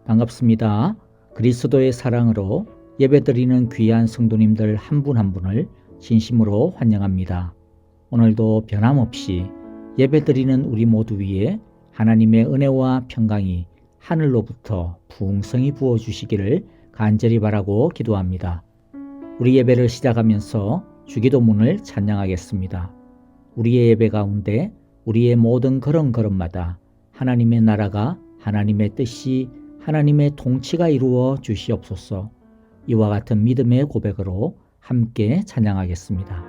반갑습니다. 그리스도의 사랑으로 예배드리는 귀한 성도님들 한 분 한 분을 진심으로 환영합니다. 오늘도 변함없이 예배드리는 우리 모두 위에 하나님의 은혜와 평강이 하늘로부터 풍성히 부어주시기를 간절히 바라고 기도합니다. 우리 예배를 시작하면서 주기도문을 찬양하겠습니다. 우리의 예배 가운데 우리의 모든 걸음걸음마다 하나님의 나라가, 하나님의 뜻이, 하나님의 통치가 이루어 주시옵소서. 이와 같은 믿음의 고백으로 함께 찬양하겠습니다.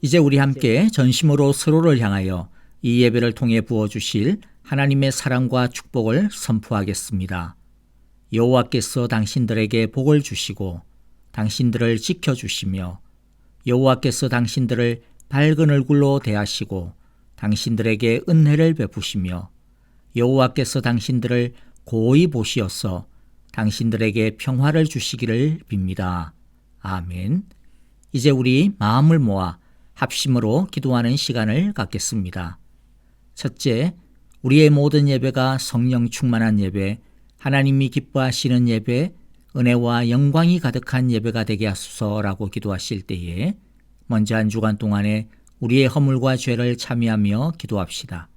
이제 우리 함께 전심으로 서로를 향하여 이 예배를 통해 부어주실 하나님의 사랑과 축복을 선포하겠습니다. 여호와께서 당신들에게 복을 주시고 당신들을 지켜주시며 여호와께서 당신들을 밝은 얼굴로 대하시고 당신들에게 은혜를 베푸시며 여호와께서 당신들을 고이 보시어서 당신들에게 평화를 주시기를 빕니다. 아멘. 이제 우리 마음을 모아 합심으로 기도하는 시간을 갖겠습니다. 첫째, 우리의 모든 예배가 성령 충만한 예배, 하나님이 기뻐하시는 예배, 은혜와 영광이 가득한 예배가 되게 하소서라고 기도하실 때에 먼저 한 주간 동안에 우리의 허물과 죄를 참여하며 기도합시다.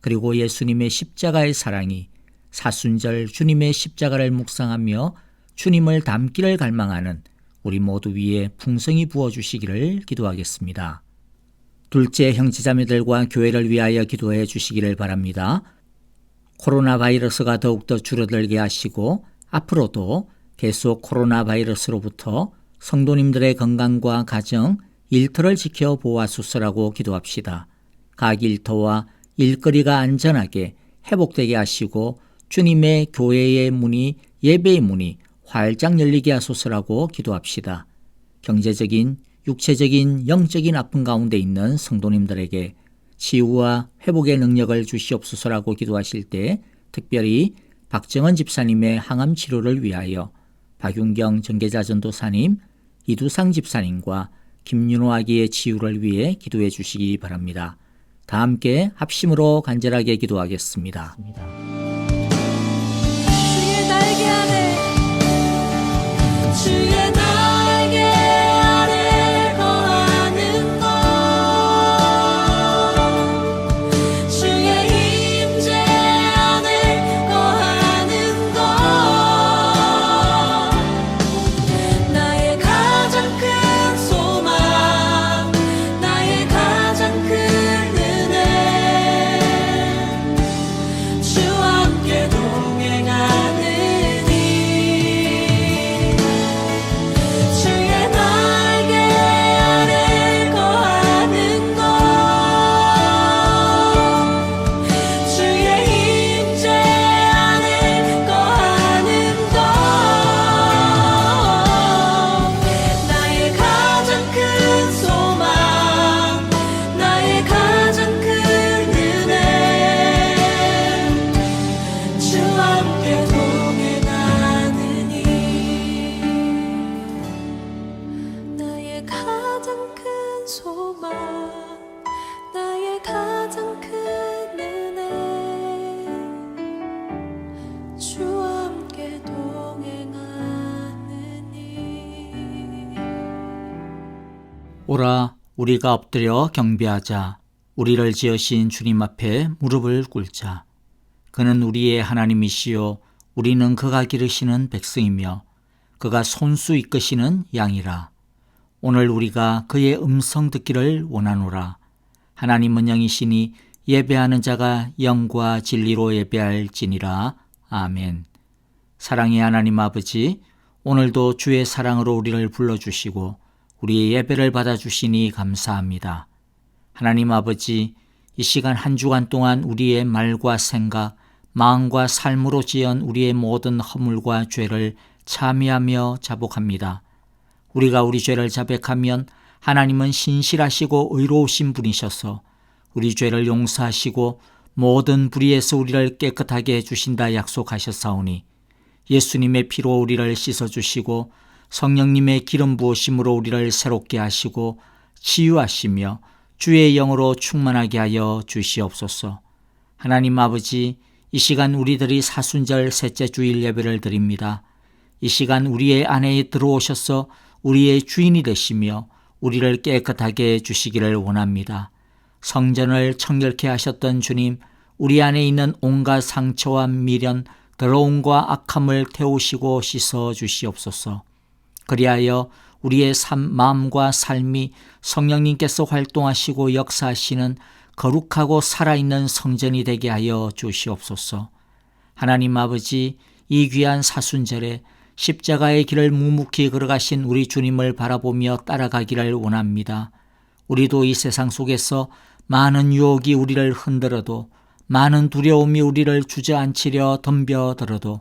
그리고 예수님의 십자가의 사랑이 사순절 주님의 십자가를 묵상하며 주님을 닮기를 갈망하는 우리 모두 위에 풍성히 부어주시기를 기도하겠습니다. 둘째, 형제자매들과 교회를 위하여 기도해 주시기를 바랍니다. 코로나 바이러스가 더욱더 줄어들게 하시고 앞으로도 계속 코로나 바이러스로부터 성도님들의 건강과 가정, 일터를 지켜 보호하소서라고 기도합시다. 각 일터와 일거리가 안전하게 회복되게 하시고 주님의 교회의 문이, 예배의 문이 활짝 열리게 하소서라고 기도합시다. 경제적인, 육체적인, 영적인 아픔 가운데 있는 성도님들에게 치유와 회복의 능력을 주시옵소서라고 기도하실 때 특별히 박정은 집사님의 항암 치료를 위하여 박윤경 전계자 전도사님, 이두상 집사님과 김윤호 아기의 치유를 위해 기도해 주시기 바랍니다. 다 함께 합심으로 간절하게 기도하겠습니다. 주의 날개 아래 주의 날개 아래 거하는 것 주의 임재 안에 거하는 것 나의 가장 큰 소망 나의 가장 큰 은혜 주와 오라, 우리가 엎드려 경배하자. 우리를 지으신 주님 앞에 무릎을 꿇자. 그는 우리의 하나님이시요 우리는 그가 기르시는 백성이며 그가 손수 이끄시는 양이라. 오늘 우리가 그의 음성 듣기를 원하노라. 하나님은 영이시니 예배하는 자가 영과 진리로 예배할지니라. 아멘. 사랑의 하나님 아버지, 오늘도 주의 사랑으로 우리를 불러주시고 우리의 예배를 받아주시니 감사합니다. 하나님 아버지, 이 시간 한 주간 동안 우리의 말과 생각, 마음과 삶으로 지은 우리의 모든 허물과 죄를 참회하며 자복합니다. 우리가 우리 죄를 자백하면 하나님은 신실하시고 의로우신 분이셔서 우리 죄를 용서하시고 모든 불의에서 우리를 깨끗하게 해주신다 약속하셨사오니 예수님의 피로 우리를 씻어주시고 성령님의 기름 부으심으로 우리를 새롭게 하시고 치유하시며 주의 영으로 충만하게 하여 주시옵소서. 하나님 아버지, 이 시간 우리들이 사순절 셋째 주일 예배를 드립니다. 이 시간 우리의 안에 들어오셔서 우리의 주인이 되시며 우리를 깨끗하게 해주시기를 원합니다. 성전을 청결케 하셨던 주님, 우리 안에 있는 온갖 상처와 미련, 더러움과 악함을 태우시고 씻어 주시옵소서. 그리하여 우리의 마음과 삶이 성령님께서 활동하시고 역사하시는 거룩하고 살아있는 성전이 되게 하여 주시옵소서. 하나님 아버지, 이 귀한 사순절에 십자가의 길을 묵묵히 걸어가신 우리 주님을 바라보며 따라가기를 원합니다. 우리도 이 세상 속에서 많은 유혹이 우리를 흔들어도, 많은 두려움이 우리를 주저앉히려 덤벼들어도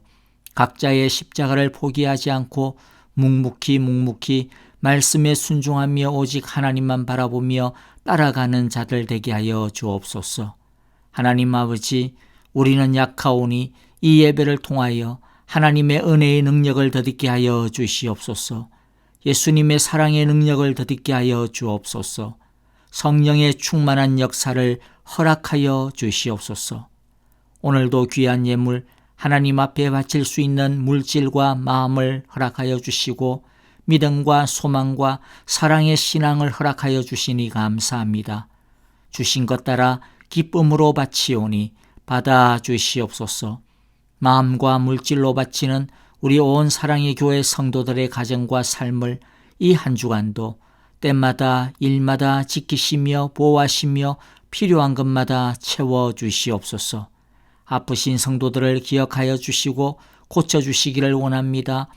각자의 십자가를 포기하지 않고 묵묵히 말씀에 순종하며 오직 하나님만 바라보며 따라가는 자들 되게 하여 주옵소서. 하나님 아버지, 우리는 약하오니 이 예배를 통하여 하나님의 은혜의 능력을 더딛게 하여 주시옵소서. 예수님의 사랑의 능력을 더딛게 하여 주옵소서. 성령의 충만한 역사를 허락하여 주시옵소서. 오늘도 귀한 예물 하나님 앞에 바칠 수 있는 물질과 마음을 허락하여 주시고 믿음과 소망과 사랑의 신앙을 허락하여 주시니 감사합니다. 주신 것 따라 기쁨으로 바치오니 받아 주시옵소서. 마음과 물질로 바치는 우리 온 사랑의 교회 성도들의 가정과 삶을 이 한 주간도 때마다 일마다 지키시며 보호하시며 필요한 것마다 채워주시옵소서. 아프신 성도들을 기억하여 주시고 고쳐주시기를 원합니다.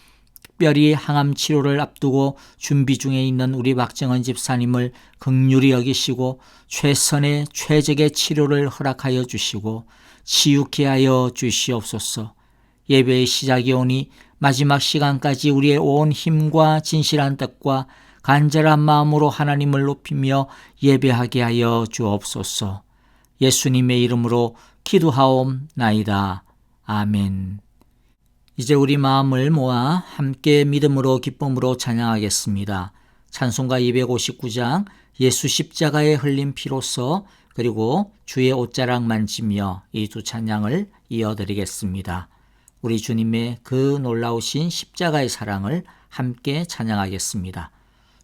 특별히 항암 치료를 앞두고 준비 중에 있는 우리 박정은 집사님을 긍휼히 여기시고 최선의 최적의 치료를 허락하여 주시고 치유케 하여 주시옵소서. 예배의 시작이 오니 마지막 시간까지 우리의 온 힘과 진실한 뜻과 간절한 마음으로 하나님을 높이며 예배하게 하여 주옵소서. 예수님의 이름으로 기도하옵나이다. 아멘. 이제 우리 마음을 모아 함께 믿음으로 기쁨으로 찬양하겠습니다. 찬송가 259장 예수 십자가에 흘린 피로써 그리고 주의 옷자락 만지며 이 두 찬양을 이어드리겠습니다. 우리 주님의 그 놀라우신 십자가의 사랑을 함께 찬양하겠습니다.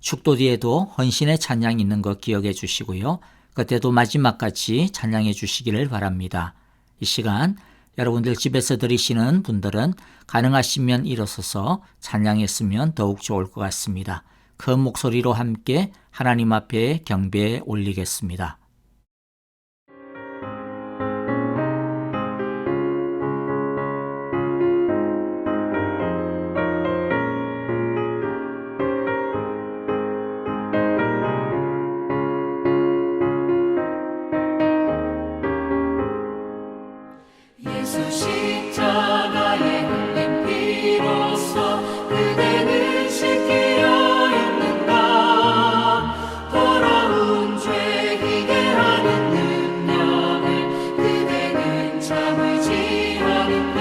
축도 뒤에도 헌신의 찬양이 있는 것 기억해 주시고요. 그때도 마지막까지 찬양해 주시기를 바랍니다. 이 시간 여러분들 집에서 들으시는 분들은 가능하시면 일어서서 찬양했으면 더욱 좋을 것 같습니다. 큰 목소리로 함께 하나님 앞에 경배에 올리겠습니다. 예수 십자가에 흘린 피로써 그대는 씻기려 있는가. 더러운 죄 희게 하는 능력을 그대는 참을지 하는가.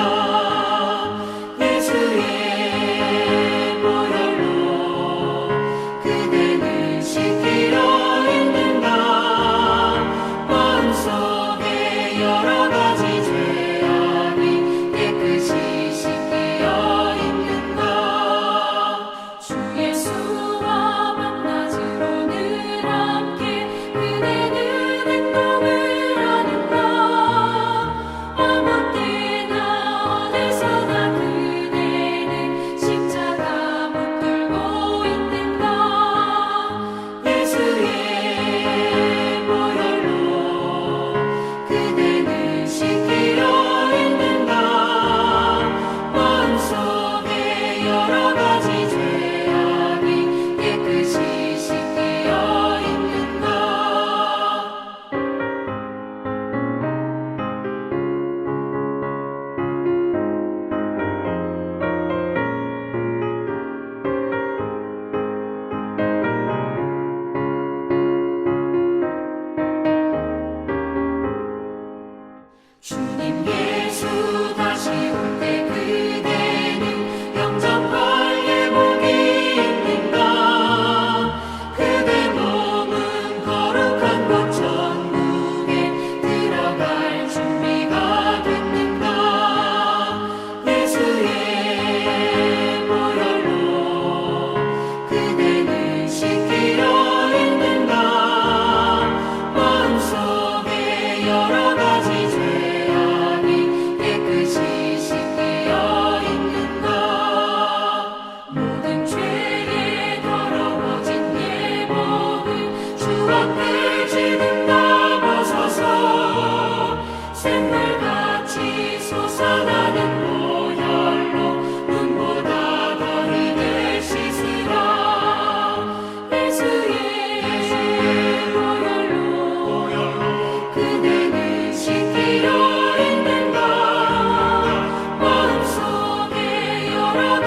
예수의 보혈로 그대는 씻기려 있는가. 마음속에 여러 가지 죄 깨끗이 씻기려 있는가.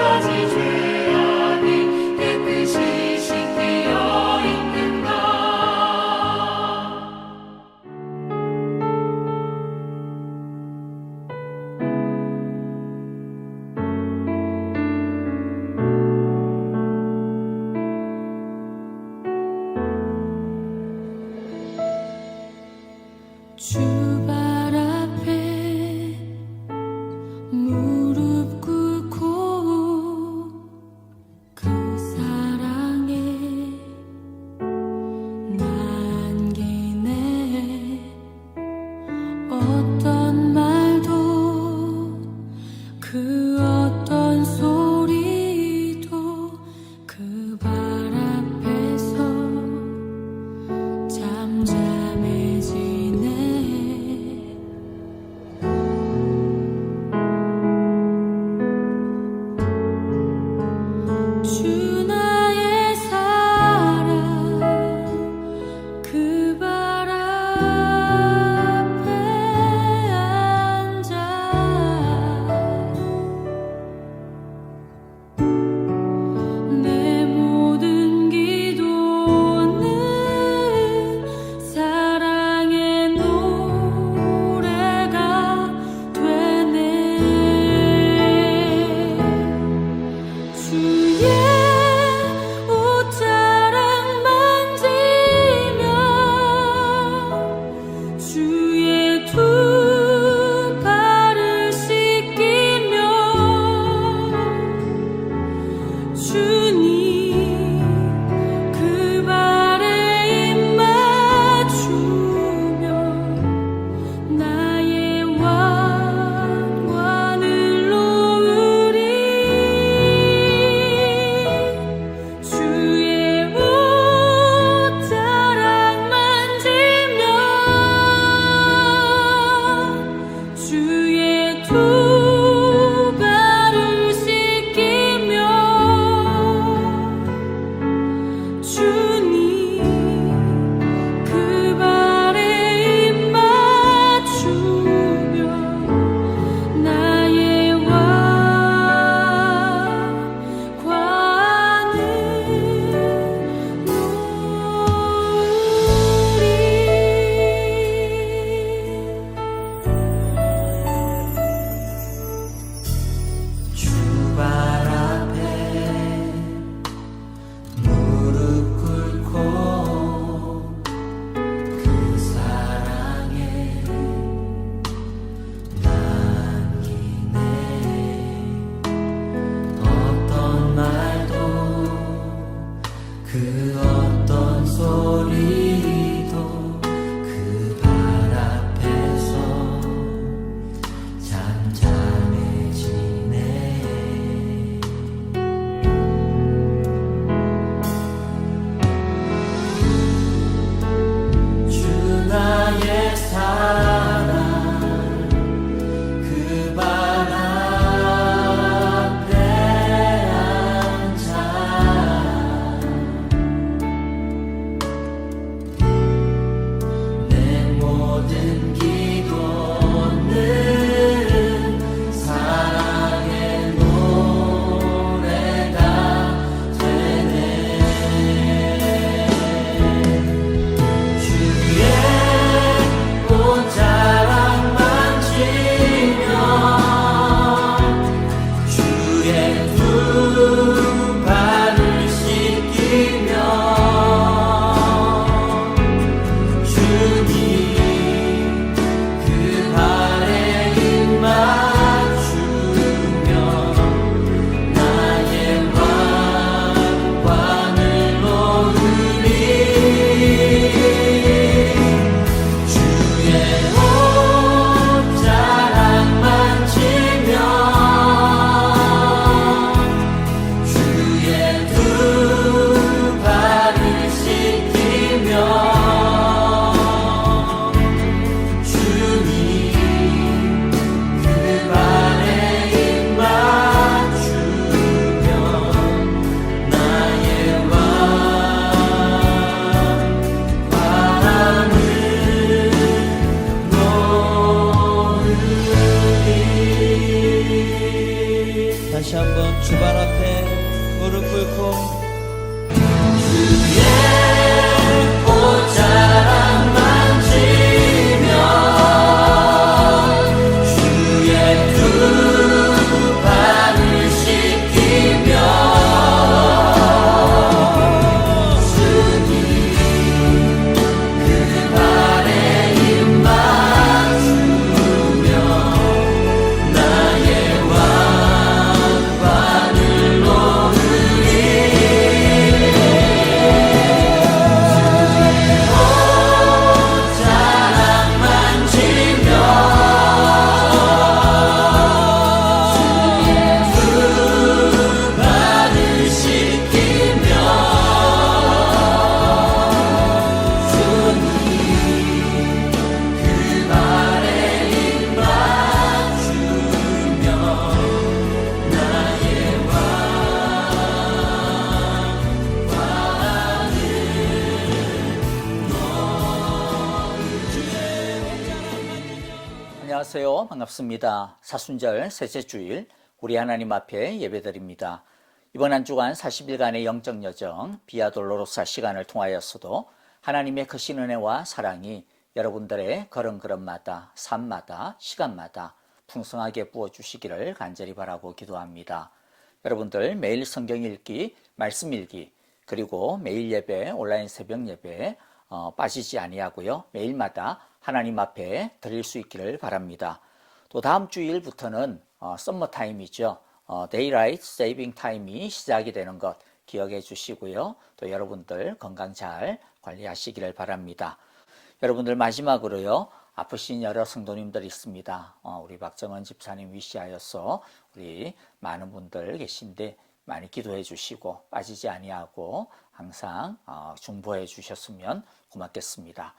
가지 죄악이 깨끗이 씻기어 있는가. 주발 앞에 무릎 꿇고 그 사랑에 남기네. 어떤 말도 그 어떤 소리도 그 발 앞에서 잠잠해지네. 주 나의 사랑 그 발 앞에 앉아 내 모든 기도는 사랑의 노래가 되네. 주의 앞에 무릎 꿇고 안녕하세요. 반갑습니다. 사순절 셋째 주일 우리 하나님 앞에 예배드립니다. 이번 한 주간 40일간의 영적 여정 비아 돌로로사 시간을 통하여서도 하나님의 크신 은혜와 사랑이 여러분들의 걸음걸음마다 삶마다 시간마다 풍성하게 부어주시기를 간절히 바라고 기도합니다. 여러분들 매일 성경 읽기, 말씀 읽기, 그리고 매일 예배, 온라인 새벽 예배 빠지지 아니하고요. 매일마다 하나님 앞에 드릴 수 있기를 바랍니다. 또 다음 주일부터는 썸머 타임이죠. 데이라이트 세이빙 타임이 시작이 되는 것 기억해 주시고요. 또 여러분들 건강 잘 관리하시기를 바랍니다. 여러분들 마지막으로요. 아프신 여러 성도님들 있습니다. 우리 박정은 집사님 위시하여서 우리 많은 분들 계신데 많이 기도해 주시고 빠지지 아니하고 항상 중보해 주셨으면 고맙겠습니다.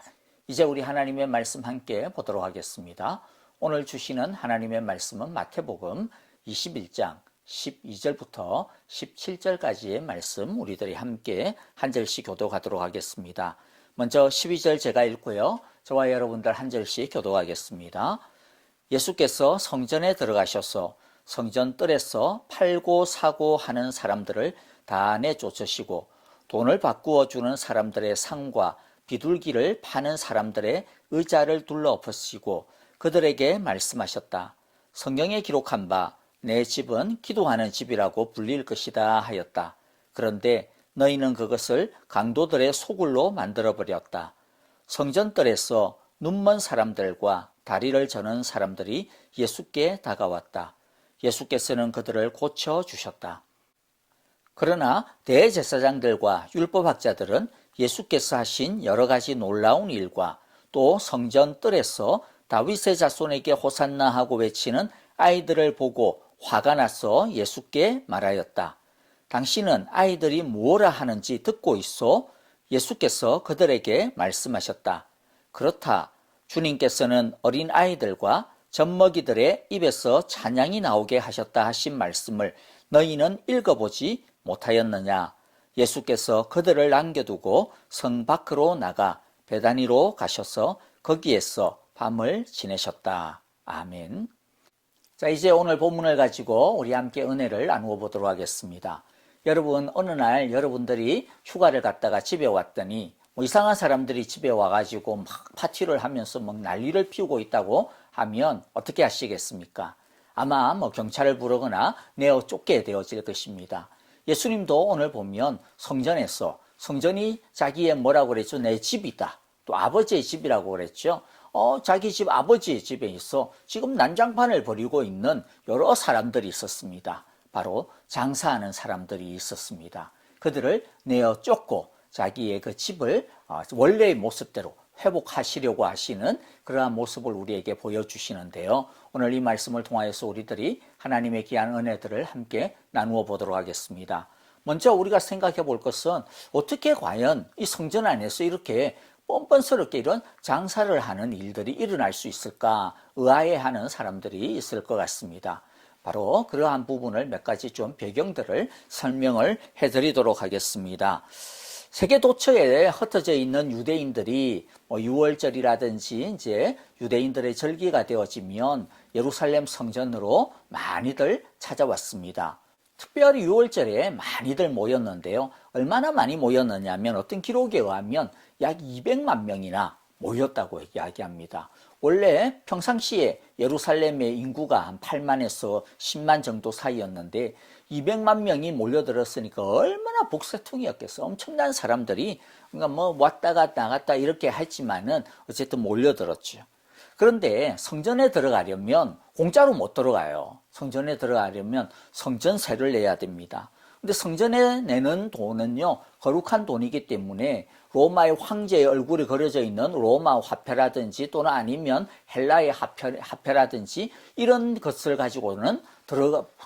이제 우리 하나님의 말씀 함께 보도록 하겠습니다. 오늘 주시는 하나님의 말씀은 마태복음 21장 12절부터 17절까지의 말씀 우리들이 함께 한 절씩 교독하도록 하겠습니다. 먼저 12절 제가 읽고요. 저와 여러분들 한 절씩 교독하겠습니다. 예수께서 성전에 들어가셔서 성전 뜰에서 팔고 사고 하는 사람들을 다 내쫓으시고 돈을 바꾸어 주는 사람들의 상과 비둘기를 파는 사람들의 의자를 둘러엎으시고 그들에게 말씀하셨다. 성경에 기록한 바 내 집은 기도하는 집이라고 불릴 것이다 하였다. 그런데 너희는 그것을 강도들의 소굴로 만들어버렸다. 성전뜰에서 눈먼 사람들과 다리를 저는 사람들이 예수께 다가왔다. 예수께서는 그들을 고쳐주셨다. 그러나 대제사장들과 율법학자들은 예수께서 하신 여러 가지 놀라운 일과 또 성전 뜰에서 다윗의 자손에게 호산나 하고 외치는 아이들을 보고 화가 나서 예수께 말하였다. 당신은 아이들이 무엇라 하는지 듣고 있소? 예수께서 그들에게 말씀하셨다. 그렇다. 주님께서는 어린 아이들과 젖먹이들의 입에서 찬양이 나오게 하셨다 하신 말씀을 너희는 읽어보지 못하였느냐? 예수께서 그들을 남겨두고 성 밖으로 나가 베다니로 가셔서 거기에서 밤을 지내셨다. 아멘. 자, 이제 오늘 본문을 가지고 우리 함께 은혜를 나누어 보도록 하겠습니다. 여러분, 어느 날 여러분들이 휴가를 갔다가 집에 왔더니 이상한 사람들이 집에 와가지고 막 파티를 하면서 막 난리를 피우고 있다고 하면 어떻게 하시겠습니까? 아마 경찰을 부르거나 내어 쫓게 되어질 것입니다. 예수님도 오늘 보면 성전에서 성전이 자기의 뭐라고 그랬죠? 내 집이다. 또 아버지의 집이라고 그랬죠. 자기 집 아버지의 집에 있어 지금 난장판을 벌이고 있는 여러 사람들이 있었습니다. 바로 장사하는 사람들이 있었습니다. 그들을 내어 쫓고 자기의 그 집을 원래의 모습대로 회복하시려고 하시는 그러한 모습을 우리에게 보여주시는데요. 오늘 이 말씀을 통하여서 우리들이 하나님의 귀한 은혜들을 함께 나누어 보도록 하겠습니다. 먼저 우리가 생각해 볼 것은 어떻게 과연 이 성전 안에서 이렇게 뻔뻔스럽게 이런 장사를 하는 일들이 일어날 수 있을까 의아해하는 사람들이 있을 것 같습니다. 바로 그러한 부분을 몇 가지 좀 배경들을 설명을 해드리도록 하겠습니다. 세계 도처에 흩어져 있는 유대인들이 유월절이라든지 이제 유대인들의 절기가 되어지면 예루살렘 성전으로 많이들 찾아왔습니다. 특별히 6월절에 많이들 모였는데요. 얼마나 많이 모였느냐면 어떤 기록에 의하면 약 200만 명이나 모였다고 이야기합니다. 원래 평상시에 예루살렘의 인구가 한 8만에서 10만 정도 사이였는데 200만 명이 몰려들었으니까 얼마나 복사통이었겠어. 엄청난 사람들이 그러니까 뭐 왔다 갔다 나갔다 이렇게 했지만은 어쨌든 몰려들었죠. 그런데 성전에 들어가려면 공짜로 못 들어가요. 성전에 들어가려면 성전세를 내야 됩니다. 근데 성전에 내는 돈은요, 거룩한 돈이기 때문에 로마의 황제의 얼굴이 그려져 있는 로마 화폐라든지 또는 아니면 헬라의 화폐라든지 이런 것을 가지고는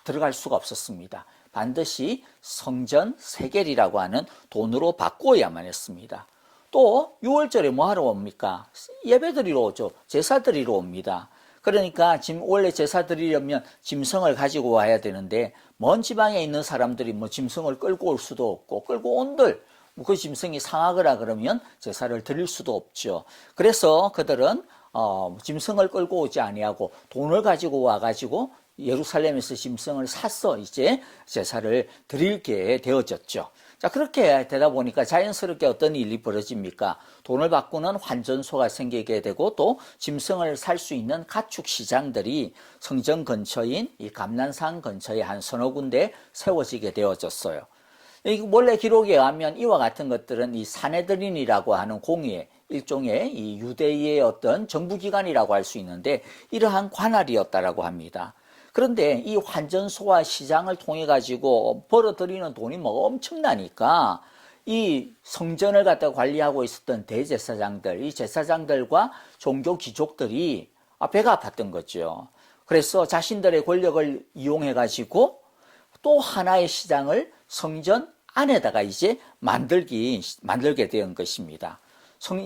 들어갈 수가 없었습니다. 반드시 성전 세겔이라고 하는 돈으로 바꾸어야만 했습니다. 또 6월절에 뭐 하러 옵니까? 예배 드리러 오죠. 제사 드리러 옵니다. 그러니까 원래 제사 드리려면 짐승을 가지고 와야 되는데 먼 지방에 있는 사람들이 뭐 짐승을 끌고 올 수도 없고 끌고 온들 그 짐승이 상하거나 그러면 제사를 드릴 수도 없죠. 그래서 그들은 짐승을 끌고 오지 아니하고 돈을 가지고 와가지고 예루살렘에서 짐승을 사서 이제 제사를 드리게 되어졌죠. 자, 그렇게 되다 보니까 자연스럽게 어떤 일이 벌어집니까? 돈을 바꾸는 환전소가 생기게 되고 또 짐승을 살 수 있는 가축 시장들이 성전 근처인 이 감난산 근처에 한 서너 군데 세워지게 되어졌어요. 원래 기록에 의하면 이와 같은 것들은 이 사네드린이라고 하는 공의회, 일종의 이 유대의 어떤 정부기관이라고 할 수 있는데 이러한 관할이었다라고 합니다. 그런데 이 환전소와 시장을 통해 가지고 벌어들이는 돈이 뭐 엄청나니까 이 성전을 갖다 관리하고 있었던 대제사장들, 이 제사장들과 종교 귀족들이 배가 아팠던 거죠. 그래서 자신들의 권력을 이용해 가지고 또 하나의 시장을 성전 안에다가 이제 만들게 된 것입니다.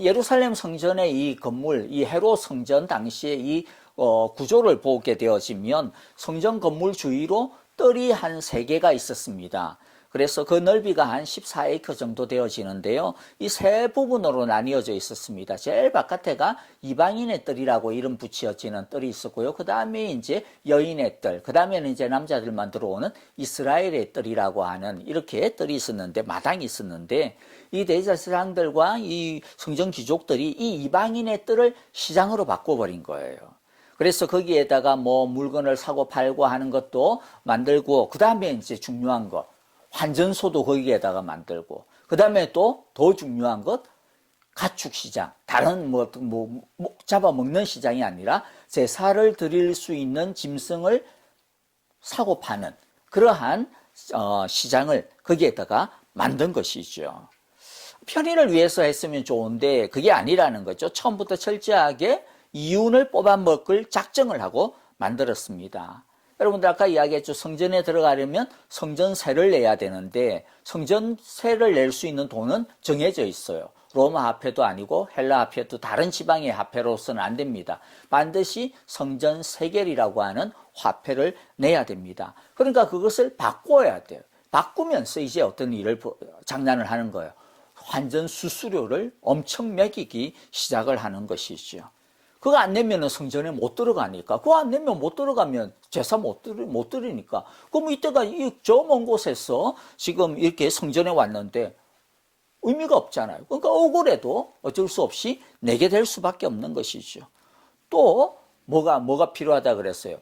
예루살렘 성전의 이 건물, 이 헤롯 성전 당시에 이 구조를 보게 되어지면 성전 건물 주위로 뜰이 한 3개가 있었습니다. 그래서 그 넓이가 한 14에이커 정도 되어지는데요. 이 세 부분으로 나뉘어져 있었습니다. 제일 바깥에가 이방인의 뜰이라고 이름 붙여지는 뜰이 있었고요. 그 다음에 이제 여인의 뜰, 그 다음에는 이제 남자들만 들어오는 이스라엘의 뜰이라고 하는 이렇게 뜰이 있었는데, 마당이 있었는데, 이 대제사장들과 이 성전 귀족들이 이 이방인의 뜰을 시장으로 바꿔버린 거예요. 그래서 거기에다가 뭐 물건을 사고 팔고 하는 것도 만들고, 그 다음에 이제 중요한 거, 환전소도 거기에다가 만들고, 그 다음에 또 더 중요한 것, 가축 시장, 다른 잡아먹는 시장이 아니라 제사를 드릴 수 있는 짐승을 사고 파는 그러한 시장을 거기에다가 만든 것이죠. 편의를 위해서 했으면 좋은데 그게 아니라는 거죠. 처음부터 철저하게 이윤을 뽑아먹을 작정을 하고 만들었습니다. 여러분들 아까 이야기했죠. 성전에 들어가려면 성전세를 내야 되는데 성전세를 낼 수 있는 돈은 정해져 있어요. 로마 화폐도 아니고 헬라 화폐도 다른 지방의 화폐로서는 안 됩니다. 반드시 성전 세겔이라고 하는 화폐를 내야 됩니다. 그러니까 그것을 바꿔야 돼요. 바꾸면서 이제 어떤 일을 장난을 하는 거예요. 환전 수수료를 엄청 매기기 시작을 하는 것이죠. 그거 안 내면은 성전에 못 들어가니까. 그거 안 내면 못 들어가면 제사 못 드리니까. 그럼 이때가 저 먼 곳에서 지금 이렇게 성전에 왔는데 의미가 없잖아요. 그러니까 억울해도 어쩔 수 없이 내게 될 수밖에 없는 것이죠. 또 뭐가 필요하다 그랬어요.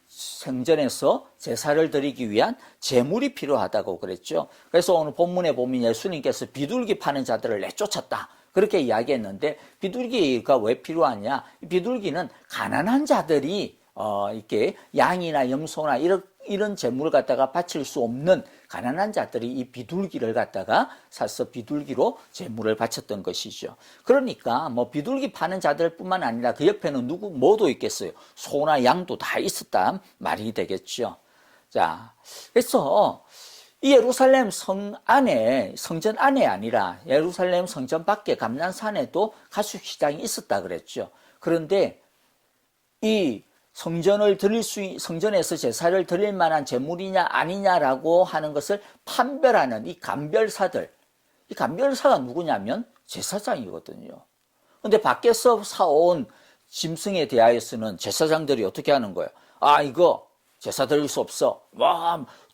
성전에서 제사를 드리기 위한 제물이 필요하다고 그랬죠. 그래서 오늘 본문에 보면 예수님께서 비둘기 파는 자들을 내쫓았다. 그렇게 이야기했는데 비둘기가 왜 필요하냐? 비둘기는 가난한 자들이 이렇게 양이나 염소나 이런 제물을 갖다가 바칠 수 없는 가난한 자들이 이 비둘기를 갖다가 사서 비둘기로 제물을 바쳤던 것이죠. 그러니까 뭐 비둘기 파는 자들뿐만 아니라 그 옆에는 뭐도 있겠어요. 소나 양도 다 있었단 말이 되겠죠. 자, 그래서 이 예루살렘 성전 안에 아니라 예루살렘 성전 밖에 감난산에도 가축 시장이 있었다 그랬죠. 그런데 이 성전에서 제사를 드릴 만한 제물이냐 아니냐라고 하는 것을 판별하는 이 감별사들, 이 감별사가 누구냐면 제사장이거든요. 근데 밖에서 사온 짐승에 대하여서는 제사장들이 어떻게 하는 거예요? 이거 제사 드릴 수 없어.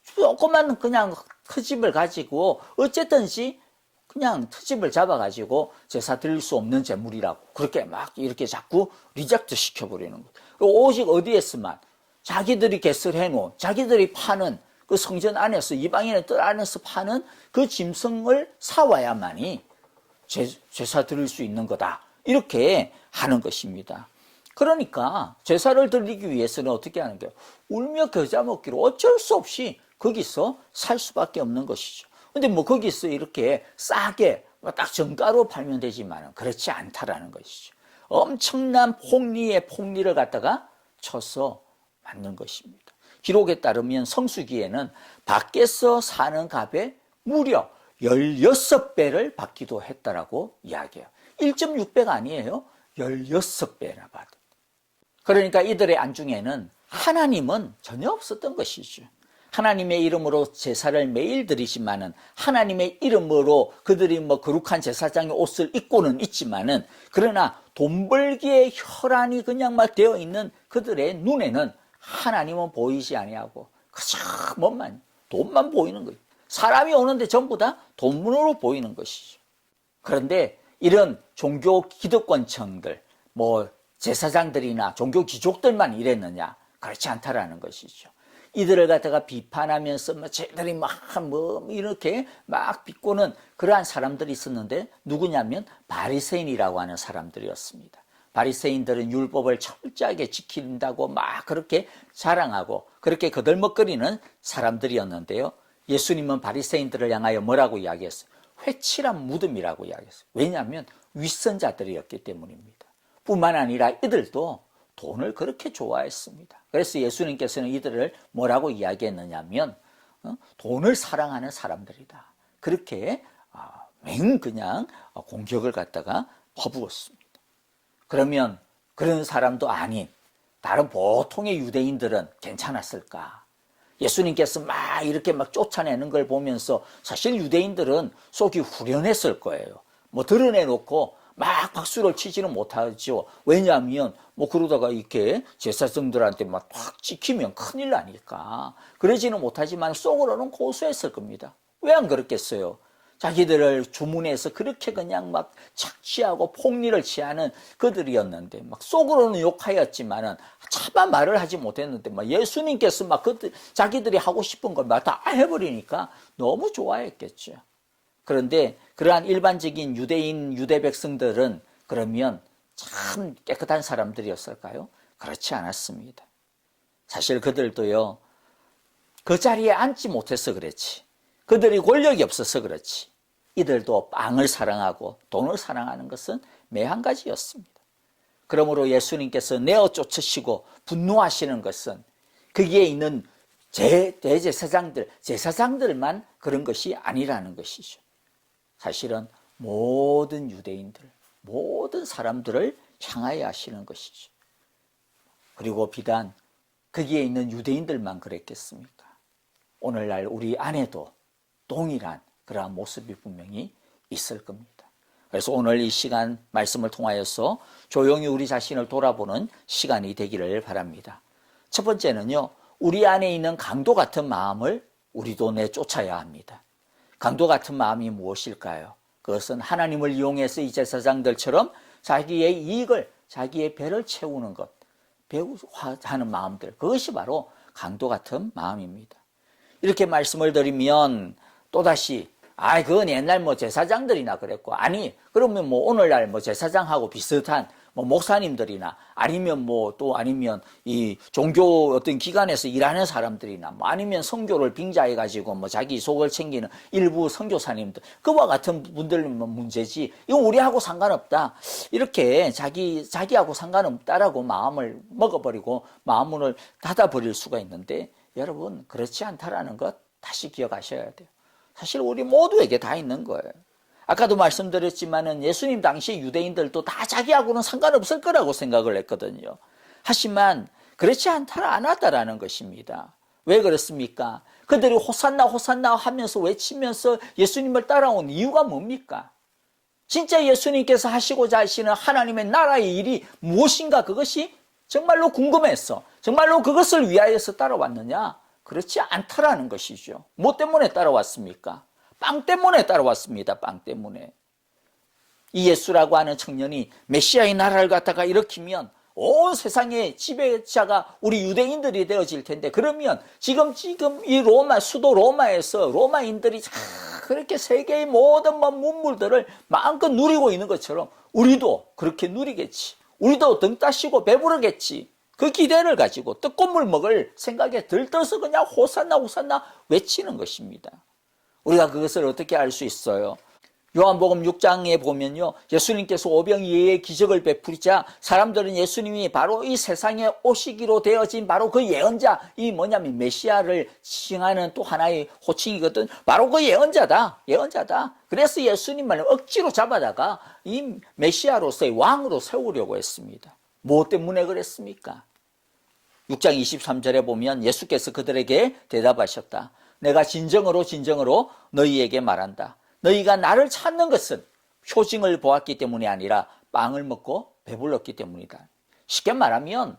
조그만 그냥 트집을 가지고 어쨌든지 그냥 트집을 잡아가지고 제사 드릴 수 없는 재물이라고 그렇게 막 이렇게 자꾸 리젝트 시켜버리는 거예요. 그리고 오직 어디에서만 자기들이 개설해놓은 자기들이 파는 그 성전 안에서 이방인의 뜰 안에서 파는 그 짐승을 사와야만이 제사 드릴 수 있는 거다. 이렇게 하는 것입니다. 그러니까 제사를 드리기 위해서는 어떻게 하는 거예요? 울며 겨자 먹기로 어쩔 수 없이 거기서 살 수밖에 없는 것이죠. 근데 뭐 거기서 이렇게 싸게 딱 정가로 팔면 되지만 그렇지 않다라는 것이죠. 엄청난 폭리의 폭리를 갖다가 쳐서 만든 것입니다. 기록에 따르면 성수기에는 밖에서 사는 값에 무려 16배를 받기도 했다라고 이야기해요. 1.6배가 아니에요. 16배나 받은. 그러니까 이들의 안중에는 하나님은 전혀 없었던 것이죠. 하나님의 이름으로 제사를 매일 드리지만은 하나님의 이름으로 그들이 뭐 거룩한 제사장의 옷을 입고는 있지만은 그러나 돈 벌기에 혈안이 그냥 막 되어 있는 그들의 눈에는 하나님은 보이지 아니하고 그저 뭐만 돈만 보이는 거예요. 사람이 오는데 전부 다 돈으로 보이는 것이죠. 그런데 이런 종교 기득권층들, 뭐 제사장들이나 종교 귀족들만 이랬느냐? 그렇지 않다라는 것이죠. 이들을 갖다가 비판하면서 뭐 쟤들이 막 뭐 이렇게 막 비꼬는 그러한 사람들이 있었는데 누구냐면 바리새인이라고 하는 사람들이었습니다. 바리새인들은 율법을 철저하게 지킨다고 막 그렇게 자랑하고 그렇게 거들먹거리는 사람들이었는데요. 예수님은 바리새인들을 향하여 뭐라고 이야기했어요? 회칠한 무덤이라고 이야기했어요. 왜냐하면 윗선자들이었기 때문입니다. 뿐만 아니라 이들도 돈을 그렇게 좋아했습니다. 그래서 예수님께서는 이들을 뭐라고 이야기했느냐면 돈을 사랑하는 사람들이다. 그렇게 그냥 공격을 갖다가 퍼부었습니다. 그러면 그런 사람도 아닌 다른 보통의 유대인들은 괜찮았을까? 예수님께서 막 이렇게 막 쫓아내는 걸 보면서 사실 유대인들은 속이 후련했을 거예요. 뭐 드러내놓고 막 박수를 치지는 못하죠. 왜냐하면 뭐 그러다가 이렇게 제사장들한테 막 확 찍히면 큰일 나니까 그러지는 못하지만 속으로는 고소했을 겁니다. 왜 안 그렇겠어요? 자기들을 주문해서 그렇게 그냥 막 착취하고 폭리를 취하는 그들이었는데 막 속으로는 욕하였지만은 차마 말을 하지 못했는데 막 예수님께서 막 자기들이 하고 싶은 걸 막 다 해버리니까 너무 좋아했겠죠. 그런데 그러한 일반적인 유대 백성들은 그러면 참 깨끗한 사람들이었을까요? 그렇지 않았습니다. 사실 그들도요, 그 자리에 앉지 못해서 그렇지, 그들이 권력이 없어서 그렇지, 이들도 빵을 사랑하고 돈을 사랑하는 것은 매한 가지였습니다. 그러므로 예수님께서 내어 쫓으시고 분노하시는 것은 거기에 있는 대제사장들, 제사장들만 그런 것이 아니라는 것이죠. 사실은 모든 유대인들, 모든 사람들을 향하여 하시는 것이죠. 그리고 비단 거기에 있는 유대인들만 그랬겠습니까? 오늘날 우리 안에도 동일한 그러한 모습이 분명히 있을 겁니다. 그래서 오늘 이 시간 말씀을 통하여서 조용히 우리 자신을 돌아보는 시간이 되기를 바랍니다. 첫 번째는요, 우리 안에 있는 강도 같은 마음을 우리도 내쫓아야 합니다. 강도 같은 마음이 무엇일까요? 그것은 하나님을 이용해서 이 제사장들처럼 자기의 이익을, 자기의 배를 채우는 것, 배우하는 마음들, 그것이 바로 강도 같은 마음입니다. 이렇게 말씀을 드리면 또다시 그건 옛날 뭐 제사장들이나 그랬고, 아니 그러면 뭐 오늘날 뭐 제사장하고 비슷한 뭐 목사님들이나 아니면 아니면 이 종교 어떤 기관에서 일하는 사람들이나 뭐 아니면 선교를 빙자해 가지고 뭐 자기 속을 챙기는 일부 선교사님들, 그와 같은 분들은 문제지 이건 우리하고 상관없다, 이렇게 자기하고 상관없다라고 마음을 먹어버리고 마음문을 닫아버릴 수가 있는데, 여러분 그렇지 않다라는 것 다시 기억하셔야 돼요. 사실 우리 모두에게 다 있는 거예요. 아까도 말씀드렸지만은 예수님 당시 유대인들도 다 자기하고는 상관없을 거라고 생각을 했거든요. 하지만 그렇지 않았다라는 것입니다. 왜 그렇습니까? 그들이 호산나 호산나 하면서 외치면서 예수님을 따라온 이유가 뭡니까? 진짜 예수님께서 하시고자 하시는 하나님의 나라의 일이 무엇인가, 그것이 정말로 궁금했어. 정말로 그것을 위하여서 따라왔느냐? 그렇지 않다라는 것이죠. 뭐 때문에 따라왔습니까? 빵 때문에 따라왔습니다. 빵 때문에. 이 예수라고 하는 청년이 메시아의 나라를 갖다가 일으키면 온 세상의 지배자가 우리 유대인들이 되어질 텐데, 그러면 지금 이 로마, 수도 로마에서 로마인들이 그렇게 세계의 모든 문물들을 마음껏 누리고 있는 것처럼 우리도 그렇게 누리겠지. 우리도 등 따시고 배부르겠지. 그 기대를 가지고 떡고물 먹을 생각에 들떠서 그냥 호산나 호산나 외치는 것입니다. 우리가 그것을 어떻게 알 수 있어요? 요한복음 6장에 보면요, 예수님께서 오병이어의 기적을 베푸리자 사람들은 예수님이 바로 이 세상에 오시기로 되어진 바로 그 예언자, 이 뭐냐면 메시아를 칭하는 또 하나의 호칭이거든. 바로 그 예언자다. 그래서 예수님을 억지로 잡아다가 이 메시아로서의 왕으로 세우려고 했습니다. 뭐 때문에 그랬습니까? 6장 23절에 보면 예수께서 그들에게 대답하셨다. 내가 진정으로 너희에게 말한다. 너희가 나를 찾는 것은 표징을 보았기 때문이 아니라 빵을 먹고 배불렀기 때문이다. 쉽게 말하면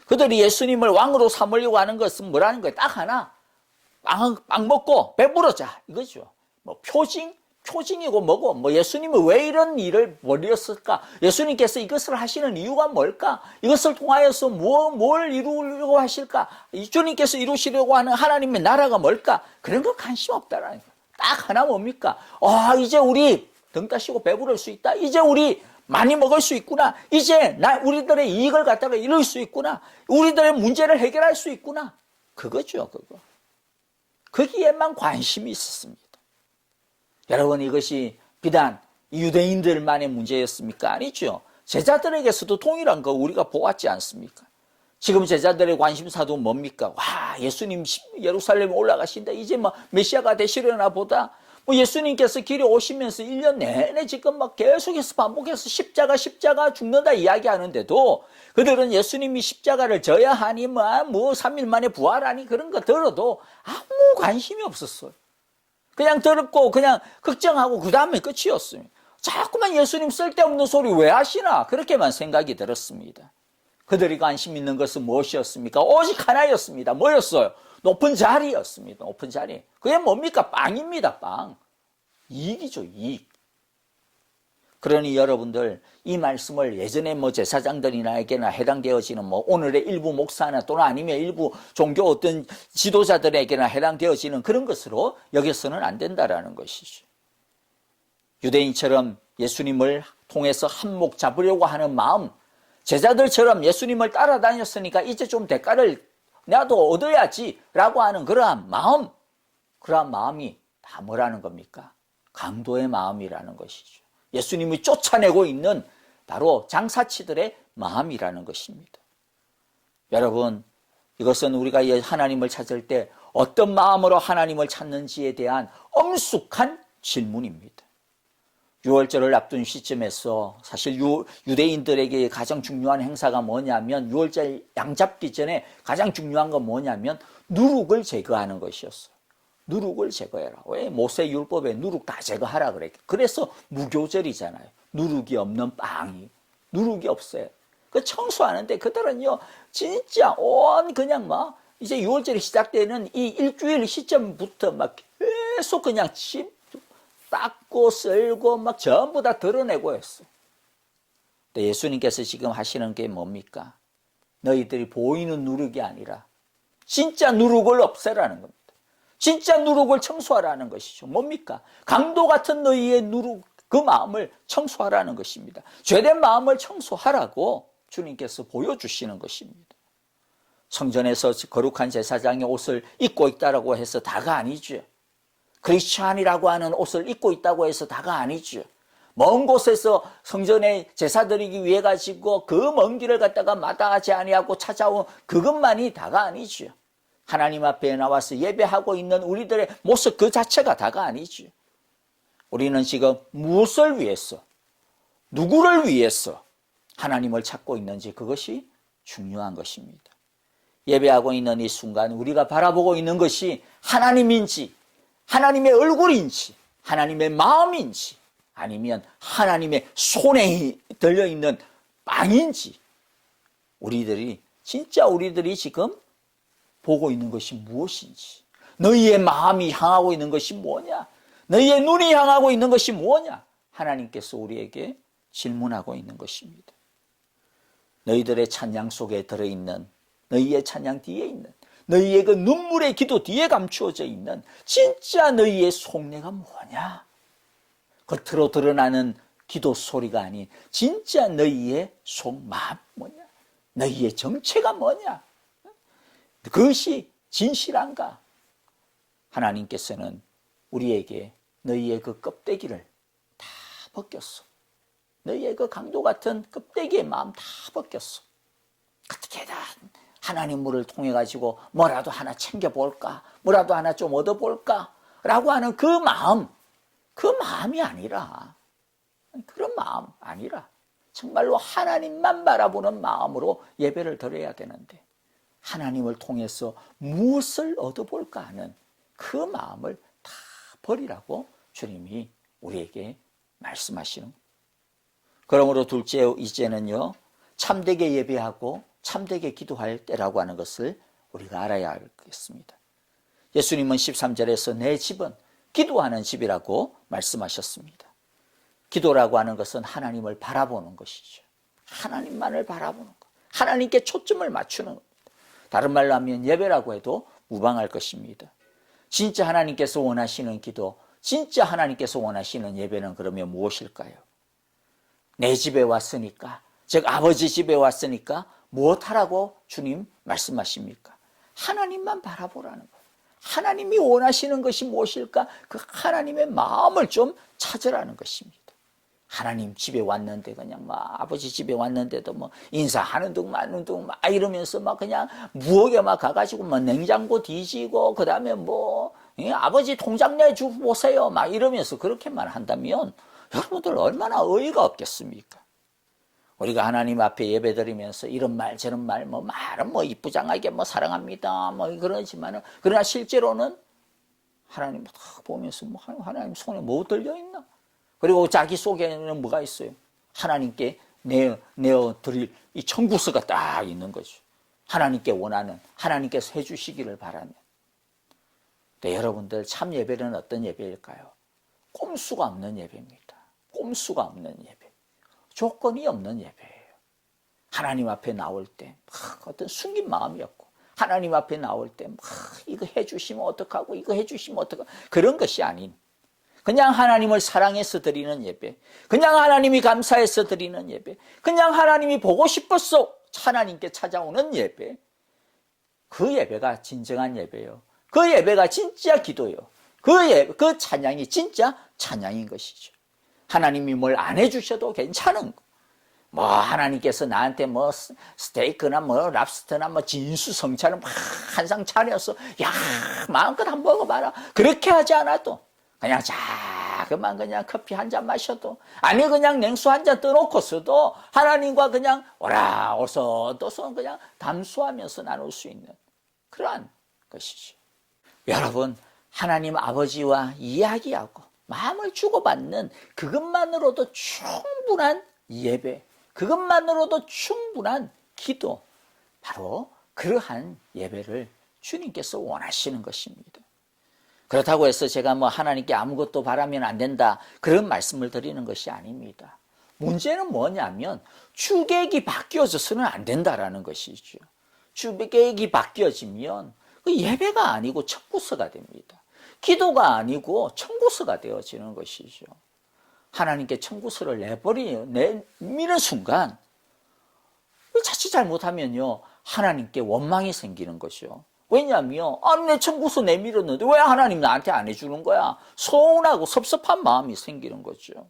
그들이 예수님을 왕으로 삼으려고 하는 것은 뭐라는 거예요? 딱 하나. 빵 먹고 배부르자 이거죠. 뭐 표징이고 뭐고, 뭐 예수님은 왜 이런 일을 벌였을까? 예수님께서 이것을 하시는 이유가 뭘까? 이것을 통하여서 뭘 이루려고 하실까? 주님께서 이루시려고 하는 하나님의 나라가 뭘까? 그런 거 관심 없다라는 거예요. 딱 하나 뭡니까? 이제 우리 등 따시고 배부를 수 있다. 이제 우리 많이 먹을 수 있구나. 이제 우리들의 이익을 갖다가 이룰 수 있구나. 우리들의 문제를 해결할 수 있구나. 그거죠, 그거. 거기에만 관심이 있었습니다. 여러분, 이것이 비단 유대인들만의 문제였습니까? 아니죠. 제자들에게서도 동일한 거 우리가 보았지 않습니까? 지금 제자들의 관심사도 뭡니까? 와, 예수님 예루살렘에 올라가신다. 이제 뭐 메시아가 되시려나 보다. 뭐 예수님께서 길에 오시면서 1년 내내 지금 막 계속해서 반복해서 십자가 죽는다 이야기하는데도 그들은 예수님이 십자가를 져야 하니 뭐 3일 만에 부활하니 그런 거 들어도 아무 관심이 없었어요. 그냥 들었고 그냥 걱정하고 그 다음에 끝이었어요. 자꾸만 예수님 쓸데없는 소리 왜 하시나 그렇게만 생각이 들었습니다. 그들이 관심 있는 것은 무엇이었습니까? 오직 하나였습니다. 뭐였어요? 높은 자리였습니다. 높은 자리. 그게 뭡니까? 빵입니다. 빵. 이익이죠. 이익. 그러니 여러분들 이 말씀을 예전에 뭐 제사장들이나에게나 해당되어지는 뭐 오늘의 일부 목사나 또는 아니면 일부 종교 어떤 지도자들에게나 해당되어지는 그런 것으로 여겨서는 안 된다라는 것이죠. 유대인처럼 예수님을 통해서 한몫 잡으려고 하는 마음, 제자들처럼 예수님을 따라다녔으니까 이제 좀 대가를 나도 얻어야지라고 하는 그러한 마음이 다 뭐라는 겁니까? 강도의 마음이라는 것이죠. 예수님이 쫓아내고 있는 바로 장사치들의 마음이라는 것입니다. 여러분, 이것은 우리가 하나님을 찾을 때 어떤 마음으로 하나님을 찾는지에 대한 엄숙한 질문입니다. 6월절을 앞둔 시점에서 사실 유대인들에게 가장 중요한 행사가 뭐냐면 6월절 양잡기 전에 가장 중요한 건 뭐냐면 누룩을 제거하는 것이었어요. 누룩을 제거해라. 왜? 모세율법에 누룩 다 제거하라 그래. 그래서 무교절이잖아요. 누룩이 없는 빵이. 누룩이 없어요. 그 청소하는데 그들은요 진짜 그냥 막 이제 6월절이 시작되는 이 일주일 시점부터 막 계속 그냥 닦고 쓸고 막 전부 다 드러내고 했어요. 근데 예수님께서 지금 하시는 게 뭡니까? 너희들이 보이는 누룩이 아니라 진짜 누룩을 없애라는 겁니다. 진짜 누룩을 청소하라는 것이죠. 뭡니까? 강도 같은 너희의 누룩, 그 마음을 청소하라는 것입니다. 죄된 마음을 청소하라고 주님께서 보여주시는 것입니다. 성전에서 거룩한 제사장의 옷을 입고 있다라고 해서 다가 아니죠. 크리스찬이라고 하는 옷을 입고 있다고 해서 다가 아니죠. 먼 곳에서 성전에 제사 드리기 위해 가지고 그 먼 길을 갖다가 마다하지 아니하고 찾아온 그것만이 다가 아니죠. 하나님 앞에 나와서 예배하고 있는 우리들의 모습 그 자체가 다가 아니죠. 우리는 지금 무엇을 위해서, 누구를 위해서 하나님을 찾고 있는지 그것이 중요한 것입니다. 예배하고 있는 이 순간 우리가 바라보고 있는 것이 하나님인지, 하나님의 얼굴인지, 하나님의 마음인지, 아니면 하나님의 손에 들려있는 빵인지, 우리들이 지금 보고 있는 것이 무엇인지, 너희의 마음이 향하고 있는 것이 뭐냐, 너희의 눈이 향하고 있는 것이 뭐냐, 하나님께서 우리에게 질문하고 있는 것입니다. 너희들의 찬양 속에 들어있는, 너희의 찬양 뒤에 있는, 너희의 그 눈물의 기도 뒤에 감추어져 있는 진짜 너희의 속내가 뭐냐? 겉으로 드러나는 기도 소리가 아닌 진짜 너희의 속마음 뭐냐? 너희의 정체가 뭐냐? 그것이 진실한가? 하나님께서는 우리에게 너희의 그 껍데기를 다 벗겼어. 너희의 그 강도 같은 껍데기의 마음 다 벗겼어. 어떻게든 하나님을 통해 가지고 뭐라도 하나 챙겨볼까, 뭐라도 하나 좀 얻어볼까 라고 하는 그 마음이 아니라, 그런 마음 아니라 정말로 하나님만 바라보는 마음으로 예배를 드려야 되는데, 하나님을 통해서 무엇을 얻어볼까 하는 그 마음을 다 버리라고 주님이 우리에게 말씀하시는 거예요. 그러므로 둘째, 이제는요, 참되게 예배하고 참되게 기도할 때라고 하는 것을 우리가 알아야 하겠습니다. 예수님은 13절에서 내 집은 기도하는 집이라고 말씀하셨습니다. 기도라고 하는 것은 하나님을 바라보는 것이죠. 하나님만을 바라보는 것, 하나님께 초점을 맞추는 겁니다. 다른 말로 하면 예배라고 해도 무방할 것입니다. 진짜 하나님께서 원하시는 기도, 진짜 하나님께서 원하시는 예배는 그러면 무엇일까요? 내 집에 왔으니까, 즉 아버지 집에 왔으니까 무엇하라고 주님 말씀하십니까? 하나님만 바라보라는 거예요. 하나님이 원하시는 것이 무엇일까? 그 하나님의 마음을 좀 찾으라는 것입니다. 하나님 집에 왔는데 그냥 막 아버지 집에 왔는데도 뭐 인사하는 둥 마는 둥 막 이러면서 막 그냥 무역에 막 가가지고 뭐 냉장고 뒤지고 그 다음에 뭐 아버지 통장 내주 보세요 막 이러면서 그렇게만 한다면 여러분들 얼마나 어이가 없겠습니까? 우리가 하나님 앞에 예배드리면서 이런 말 저런 말 뭐 말은 뭐 이쁘장하게 뭐 사랑합니다 뭐 그러지만은, 그러나 실제로는 하나님 딱 보면서 뭐 하나님 손에 뭐 들려 있나? 그리고 자기 속에는 뭐가 있어요? 하나님께 내어드릴 이 청구서가 딱 있는 거죠. 하나님께 원하는, 하나님께서 해주시기를 바라는. 네, 여러분들 참 예배는 어떤 예배일까요? 꼼수가 없는 예배입니다. 꼼수가 없는 예배. 조건이 없는 예배예요. 하나님 앞에 나올 때 어떤 숨긴 마음이 없고, 하나님 앞에 나올 때 이거 해주시면 어떡하고 이거 해주시면 어떡하고 그런 것이 아닌, 그냥 하나님을 사랑해서 드리는 예배, 그냥 하나님이 감사해서 드리는 예배, 그냥 하나님이 보고 싶어서 하나님께 찾아오는 예배, 그 예배가 진정한 예배예요. 그 예배가 진짜 기도예요. 그 찬양이 진짜 찬양인 것이죠. 하나님이 뭘 안 해주셔도 괜찮은 거. 뭐 하나님께서 나한테 뭐 스테이크나 뭐 랍스터나 뭐 진수성찬을 막 한 상 차려서 야 마음껏 한번 먹어봐라, 그렇게 하지 않아도 그냥 자그만 그냥 커피 한 잔 마셔도, 아니 그냥 냉수 한 잔 떠놓고서도 하나님과 그냥 오라 오서도서 그냥 담수하면서 나눌 수 있는 그러한 것이죠. 여러분, 하나님 아버지와 이야기하고 마음을 주고받는 그것만으로도 충분한 예배, 그것만으로도 충분한 기도, 바로 그러한 예배를 주님께서 원하시는 것입니다. 그렇다고 해서 제가 뭐 하나님께 아무것도 바라면 안 된다, 그런 말씀을 드리는 것이 아닙니다. 문제는 뭐냐면 주객이 바뀌어져서는 안 된다라는 것이죠. 주객이 바뀌어지면 그 예배가 아니고 청구서가 됩니다. 기도가 아니고 청구서가 되어지는 것이죠. 하나님께 청구서를 내미는 순간 자칫 잘못하면요 하나님께 원망이 생기는 것이죠. 왜냐하면 내 청구서 내밀었는데 왜 하나님 나한테 안 해주는 거야? 서운하고 섭섭한 마음이 생기는 거죠.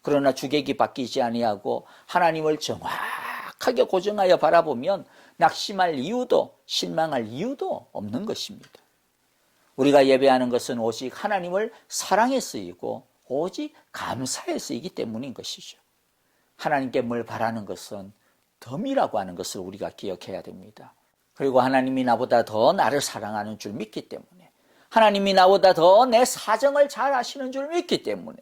그러나 주객이 바뀌지 아니하고 하나님을 정확하게 고정하여 바라보면 낙심할 이유도 실망할 이유도 없는 것입니다. 우리가 예배하는 것은 오직 하나님을 사랑해 쓰이고 오직 감사해 쓰이기 때문인 것이죠. 하나님께 뭘 바라는 것은 덤이라고 하는 것을 우리가 기억해야 됩니다. 그리고 하나님이 나보다 더 나를 사랑하는 줄 믿기 때문에, 하나님이 나보다 더 내 사정을 잘 아시는 줄 믿기 때문에,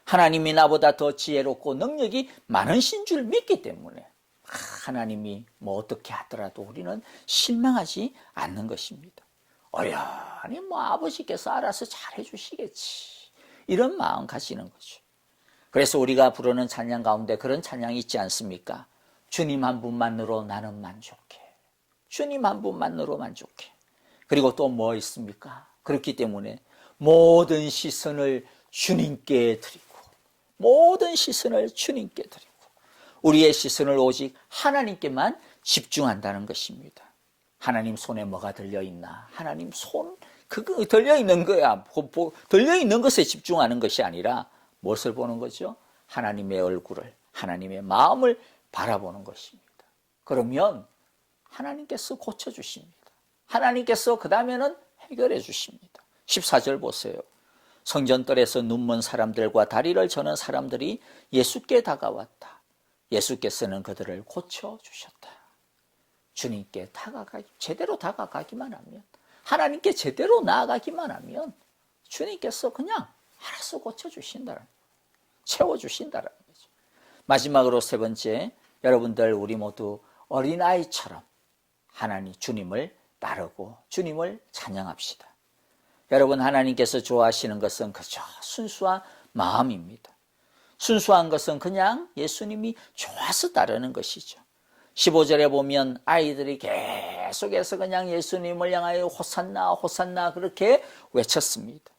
하나님이 나보다 더 지혜롭고 능력이 많으신 줄 믿기 때문에 하나님이 뭐 어떻게 하더라도 우리는 실망하지 않는 것입니다. 어련히 뭐 아버지께서 알아서 잘 해주시겠지, 이런 마음 가지는 거죠. 그래서 우리가 부르는 찬양 가운데 그런 찬양이 있지 않습니까? 주님 한 분만으로 나는 만족해. 주님 한 분만으로 만족해. 그리고 또 뭐 있습니까? 그렇기 때문에 모든 시선을 주님께 드리고, 모든 시선을 주님께 드리고, 우리의 시선을 오직 하나님께만 집중한다는 것입니다. 하나님 손에 뭐가 들려있나? 하나님 손, 그거 들려있는 거야. 들려있는 것에 집중하는 것이 아니라 무엇을 보는 거죠? 하나님의 얼굴을, 하나님의 마음을 바라보는 것입니다. 그러면 하나님께서 고쳐주십니다. 하나님께서 그 다음에는 해결해 주십니다. 14절 보세요. 성전뜰에서 눈먼 사람들과 다리를 저는 사람들이 예수께 다가왔다. 예수께서는 그들을 고쳐주셨다. 주님께 제대로 다가가기만 하면, 하나님께 제대로 나아가기만 하면 주님께서 그냥 알아서 고쳐주신다는 거예요. 채워주신다는 거죠. 마지막으로 세 번째, 여러분들 우리 모두 어린아이처럼 하나님 주님을 따르고 주님을 찬양합시다. 여러분, 하나님께서 좋아하시는 것은 그저 순수한 마음입니다. 순수한 것은 그냥 예수님이 좋아서 따르는 것이죠. 15절에 보면 아이들이 계속해서 그냥 예수님을 향하여 호산나 호산나 그렇게 외쳤습니다.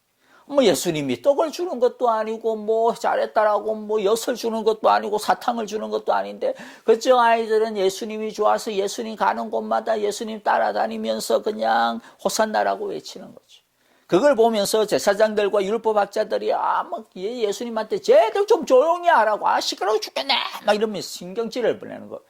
뭐 예수님이 떡을 주는 것도 아니고 뭐 잘했다라고 뭐 엿을 주는 것도 아니고 사탕을 주는 것도 아닌데, 그저 아이들은 예수님이 좋아서 예수님 가는 곳마다 예수님 따라다니면서 그냥 호산나라고 외치는 거죠. 그걸 보면서 제사장들과 율법학자들이 막 예수님한테 쟤들 좀 조용히 하라고, 시끄러워 죽겠네 막 이러면서 신경질을 보내는 거.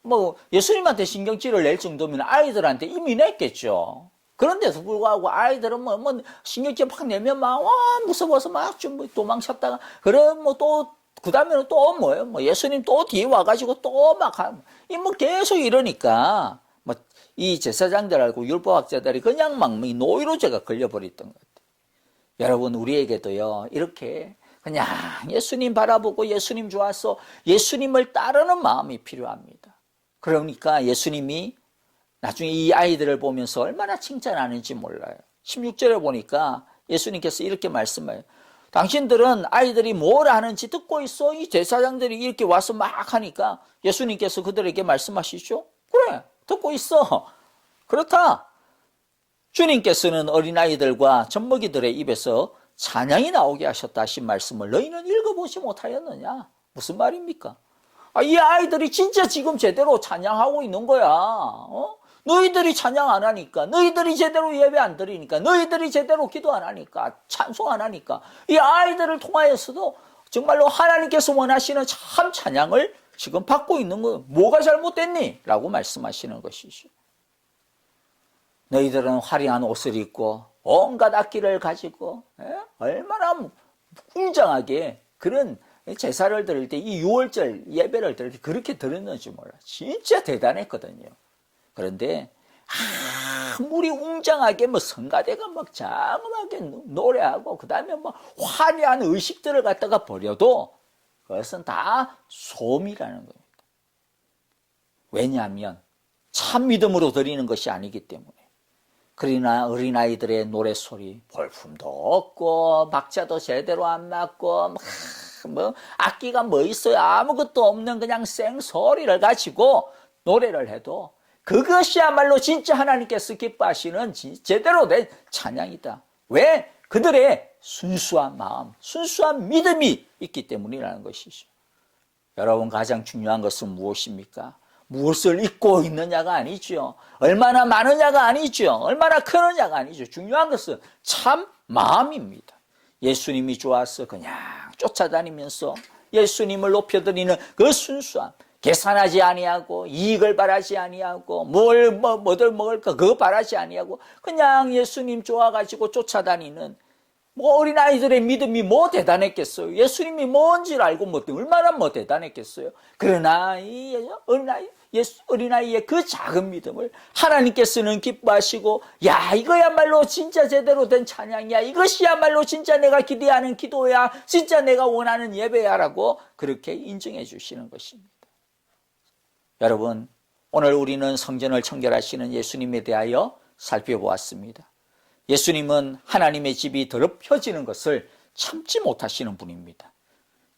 뭐 예수님한테 신경질을 낼 정도면 아이들한테 이미 냈겠죠. 그런데도 불구하고 아이들은 뭐 신경질 막 내면 막 무서워서 막 좀 도망쳤다가, 그럼 뭐 또 그 다음에는 또 뭐예요? 뭐 예수님 또 뒤에 와가지고 또 막 뭐 계속 이러니까 뭐 이 제사장들하고 율법학자들이 그냥 막 노이로제가 걸려버렸던 것 같아요. 여러분, 우리에게도요 이렇게 그냥 예수님 바라보고 예수님 좋아서 예수님을 따르는 마음이 필요합니다. 그러니까 예수님이 나중에 이 아이들을 보면서 얼마나 칭찬하는지 몰라요. 16절에 보니까 예수님께서 이렇게 말씀해요. 당신들은 아이들이 뭘 하는지 듣고 있어? 이 제사장들이 이렇게 와서 막 하니까 예수님께서 그들에게 말씀하시죠. 그래, 듣고 있어. 그렇다. 주님께서는 어린아이들과 젖먹이들의 입에서 찬양이 나오게 하셨다 하신 말씀을 너희는 읽어보지 못하였느냐? 무슨 말입니까? 이 아이들이 진짜 지금 제대로 찬양하고 있는 거야. 너희들이 찬양 안 하니까, 너희들이 제대로 예배 안 드리니까, 너희들이 제대로 기도 안 하니까, 찬송 안 하니까 이 아이들을 통하여서도 정말로 하나님께서 원하시는 참 찬양을 지금 받고 있는 거예요. 뭐가 잘못됐니? 라고 말씀하시는 것이죠. 너희들은 화려한 옷을 입고 온갖 악기를 가지고 얼마나 웅장하게 그런 제사를 드릴 때, 이 6월절 예배를 드릴 때 그렇게 드렸는지 몰라. 진짜 대단했거든요. 그런데 아무리 웅장하게 뭐 성가대가 막 장엄하게 노래하고 그 다음에 뭐 화려한 의식들을 갖다가 버려도 그것은 다 소음이라는 겁니다. 왜냐하면 참 믿음으로 드리는 것이 아니기 때문에. 그러나 어린아이들의 노래소리, 볼품도 없고 박자도 제대로 안 맞고 뭐 악기가 뭐 있어요? 아무것도 없는 그냥 생소리를 가지고 노래를 해도 그것이야말로 진짜 하나님께서 기뻐하시는 제대로 된 찬양이다. 왜? 그들의 순수한 마음, 순수한 믿음이 있기 때문이라는 것이죠. 여러분, 가장 중요한 것은 무엇입니까? 무엇을 잊고 있느냐가 아니죠. 얼마나 많으냐가 아니죠. 얼마나 크느냐가 아니죠. 중요한 것은 참 마음입니다. 예수님이 좋아서 그냥 쫓아다니면서 예수님을 높여드리는 그 순수함, 계산하지 아니하고 이익을 바라지 아니하고 뭐들 먹을까 그거 바라지 아니하고 그냥 예수님 좋아가지고 쫓아다니는 어린아이들의 믿음이 뭐 대단했겠어요. 예수님이 뭔지를 알고 얼마나 대단했겠어요. 그러나 이 어린아이의 그 작은 믿음을 하나님께서는 기뻐하시고, 야, 이거야말로 진짜 제대로 된 찬양이야. 이것이야말로 진짜 내가 기대하는 기도야. 진짜 내가 원하는 예배야라고 그렇게 인정해 주시는 것입니다. 여러분, 오늘 우리는 성전을 청결하시는 예수님에 대하여 살펴보았습니다. 예수님은 하나님의 집이 더럽혀지는 것을 참지 못하시는 분입니다.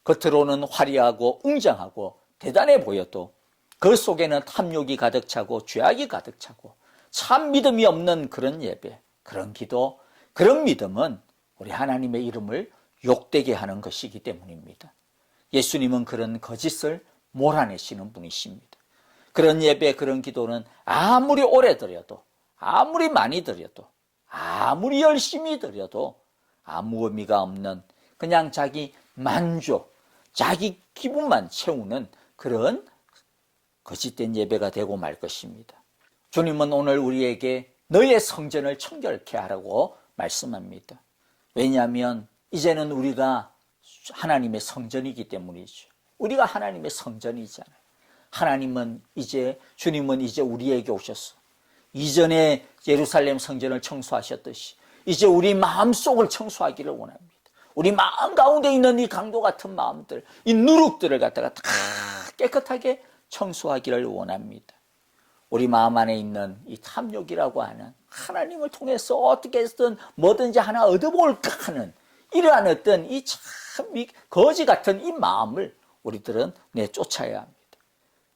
겉으로는 화려하고 웅장하고 대단해 보여도 그 속에는 탐욕이 가득 차고 죄악이 가득 차고 참 믿음이 없는 그런 예배, 그런 기도, 그런 믿음은 우리 하나님의 이름을 욕되게 하는 것이기 때문입니다. 예수님은 그런 거짓을 몰아내시는 분이십니다. 그런 예배, 그런 기도는 아무리 오래 드려도, 아무리 많이 드려도, 아무리 열심히 드려도 아무 의미가 없는 그냥 자기 만족, 자기 기분만 채우는 그런 거짓된 예배가 되고 말 것입니다. 주님은 오늘 우리에게 너의 성전을 청결케 하라고 말씀합니다. 왜냐하면 이제는 우리가 하나님의 성전이기 때문이죠. 우리가 하나님의 성전이잖아요. 주님은 이제 우리에게 오셨어. 이전에 예루살렘 성전을 청소하셨듯이 이제 우리 마음속을 청소하기를 원합니다. 우리 마음 가운데 있는 이 강도 같은 마음들, 이 누룩들을 갖다가 다 깨끗하게 청소하기를 원합니다. 우리 마음 안에 있는 이 탐욕이라고 하는 하나님을 통해서 어떻게 해서든 뭐든지 하나 얻어볼까 하는 이러한 어떤 이 참 거지 같은 이 마음을 우리들은 내쫓아야 합니다.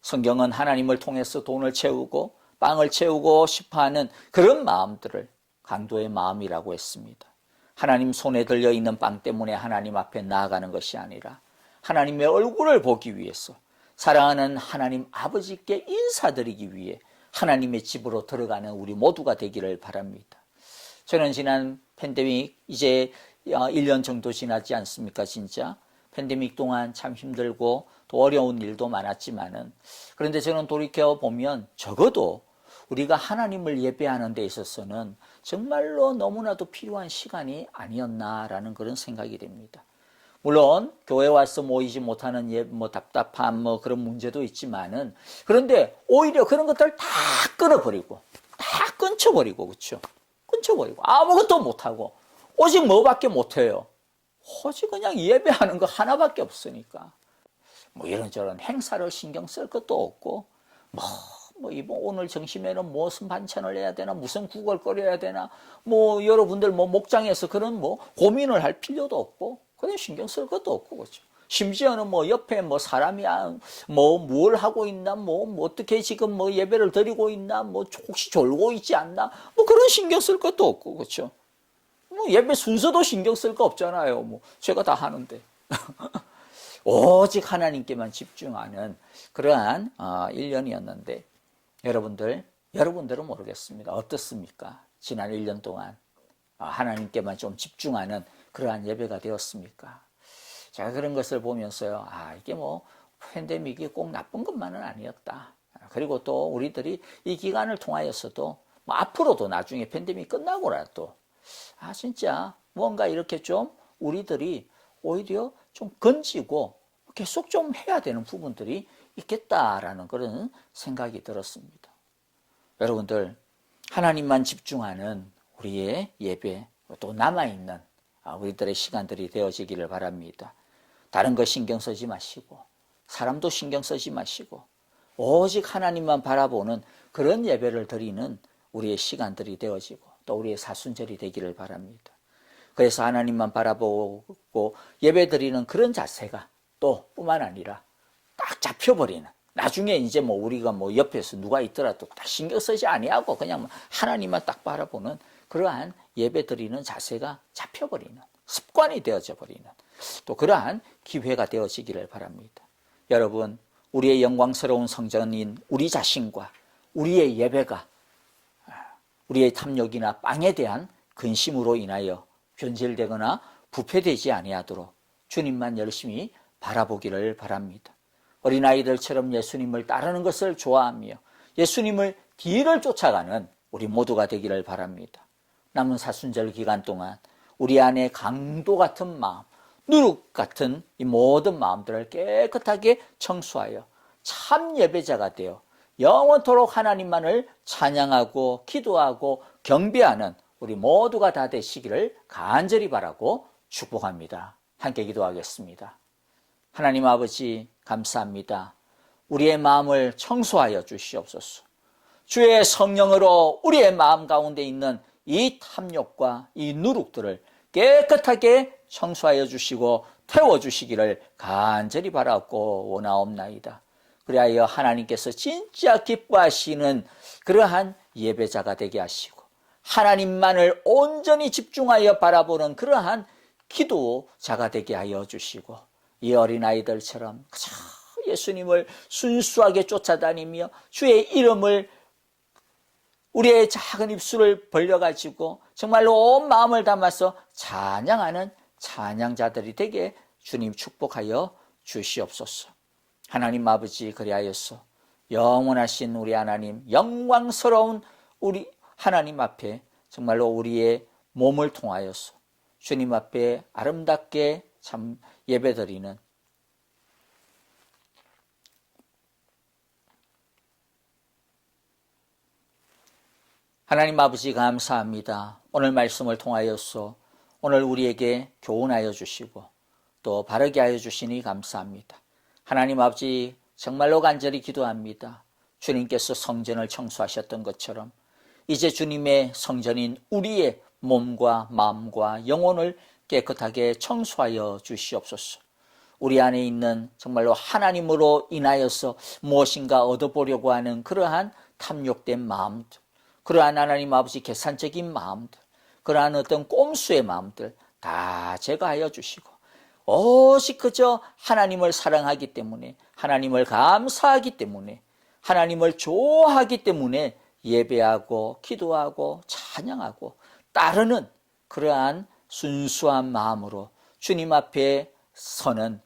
성경은 하나님을 통해서 돈을 채우고 빵을 채우고 싶어하는 그런 마음들을 강도의 마음이라고 했습니다. 하나님 손에 들려있는 빵 때문에 하나님 앞에 나아가는 것이 아니라 하나님의 얼굴을 보기 위해서 사랑하는 하나님 아버지께 인사드리기 위해 하나님의 집으로 들어가는 우리 모두가 되기를 바랍니다. 저는 지난 팬데믹 이제 1년 정도 지나지 않습니까? 진짜 팬데믹 동안 참 힘들고 또 어려운 일도 많았지만은 그런데 저는 돌이켜보면 적어도 우리가 하나님을 예배하는 데 있어서는 정말로 너무나도 필요한 시간이 아니었나라는 그런 생각이 됩니다. 물론 교회 와서 모이지 못하는 답답함 그런 문제도 있지만은 그런데 오히려 그런 것들 다 끊어버리고 다 끊쳐버리고 그렇죠? 끊쳐버리고 아무것도 못하고 오직 뭐밖에 못해요? 오직 그냥 예배하는 거 하나밖에 없으니까 뭐 이런저런 행사를 신경 쓸 것도 없고 이번 오늘 점심에는 무슨 반찬을 해야 되나 무슨 국을 끓여야 되나 여러분들 목장에서 그런 고민을 할 필요도 없고 그냥 신경 쓸 것도 없고 그렇죠. 심지어는 옆에 사람이 뭘 하고 있나 어떻게 지금 예배를 드리고 있나 혹시 졸고 있지 않나 그런 신경 쓸 것도 없고 그렇죠. 예배 순서도 신경 쓸 거 없잖아요. 제가 다 하는데. 오직 하나님께만 집중하는 그러한 1년이었는데 여러분들은 모르겠습니다. 어떻습니까? 지난 1년 동안 하나님께만 좀 집중하는 그러한 예배가 되었습니까? 제가 그런 것을 보면서요. 이게 팬데믹이 꼭 나쁜 것만은 아니었다. 그리고 또 우리들이 이 기간을 통하여서도 앞으로도 나중에 팬데믹 끝나고라도 진짜 뭔가 이렇게 좀 우리들이 오히려 좀 건지고 계속 좀 해야 되는 부분들이 있겠다라는 그런 생각이 들었습니다. 여러분들 하나님만 집중하는 우리의 예배 또 남아있는 우리들의 시간들이 되어지기를 바랍니다. 다른 거 신경 쓰지 마시고 사람도 신경 쓰지 마시고 오직 하나님만 바라보는 그런 예배를 드리는 우리의 시간들이 되어지고 또 우리의 사순절이 되기를 바랍니다. 그래서 하나님만 바라보고 예배 드리는 그런 자세가 또 뿐만 아니라 딱 잡혀버리는 나중에 이제 우리가 옆에서 누가 있더라도 딱 신경 쓰지 아니하고 그냥 하나님만 딱 바라보는 그러한 예배 드리는 자세가 잡혀버리는 습관이 되어져 버리는 또 그러한 기회가 되어지기를 바랍니다. 여러분 우리의 영광스러운 성전인 우리 자신과 우리의 예배가 우리의 탐욕이나 빵에 대한 근심으로 인하여 변질되거나 부패되지 아니하도록 주님만 열심히 바라보기를 바랍니다. 어린아이들처럼 예수님을 따르는 것을 좋아하며 예수님을 뒤를 쫓아가는 우리 모두가 되기를 바랍니다. 남은 사순절 기간 동안 우리 안에 강도 같은 마음, 누룩 같은 이 모든 마음들을 깨끗하게 청소하여 참 예배자가 되어 영원토록 하나님만을 찬양하고 기도하고 경배하는 우리 모두가 다 되시기를 간절히 바라고 축복합니다. 함께 기도하겠습니다. 하나님 아버지 감사합니다. 우리의 마음을 청소하여 주시옵소서. 주의 성령으로 우리의 마음 가운데 있는 이 탐욕과 이 누룩들을 깨끗하게 청소하여 주시고 태워주시기를 간절히 바라고 원하옵나이다. 그리하여 하나님께서 진짜 기뻐하시는 그러한 예배자가 되게 하시고 하나님만을 온전히 집중하여 바라보는 그러한 기도자가 되게 하여 주시고 이 어린아이들처럼 그저 예수님을 순수하게 쫓아다니며 주의 이름을 우리의 작은 입술을 벌려가지고 정말로 온 마음을 담아서 찬양하는 찬양자들이 되게 주님 축복하여 주시옵소서. 하나님 아버지, 그리하여서 영원하신 우리 하나님, 영광스러운 우리 하나님 앞에 정말로 우리의 몸을 통하여서 주님 앞에 아름답게 참 예배드리는 하나님 아버지 감사합니다. 오늘 말씀을 통하여서 오늘 우리에게 교훈하여 주시고 또 바르게 하여 주시니 감사합니다. 하나님 아버지 정말로 간절히 기도합니다. 주님께서 성전을 청소하셨던 것처럼 이제 주님의 성전인 우리의 몸과 마음과 영혼을 깨끗하게 청소하여 주시옵소서. 우리 안에 있는 정말로 하나님으로 인하여서 무엇인가 얻어보려고 하는 그러한 탐욕된 마음들, 그러한 하나님 아버지 계산적인 마음들, 그러한 어떤 꼼수의 마음들 다 제거하여 주시고 오직 그저 하나님을 사랑하기 때문에, 하나님을 감사하기 때문에, 하나님을 좋아하기 때문에 예배하고 기도하고 찬양하고 따르는 그러한 순수한 마음으로 주님 앞에 서는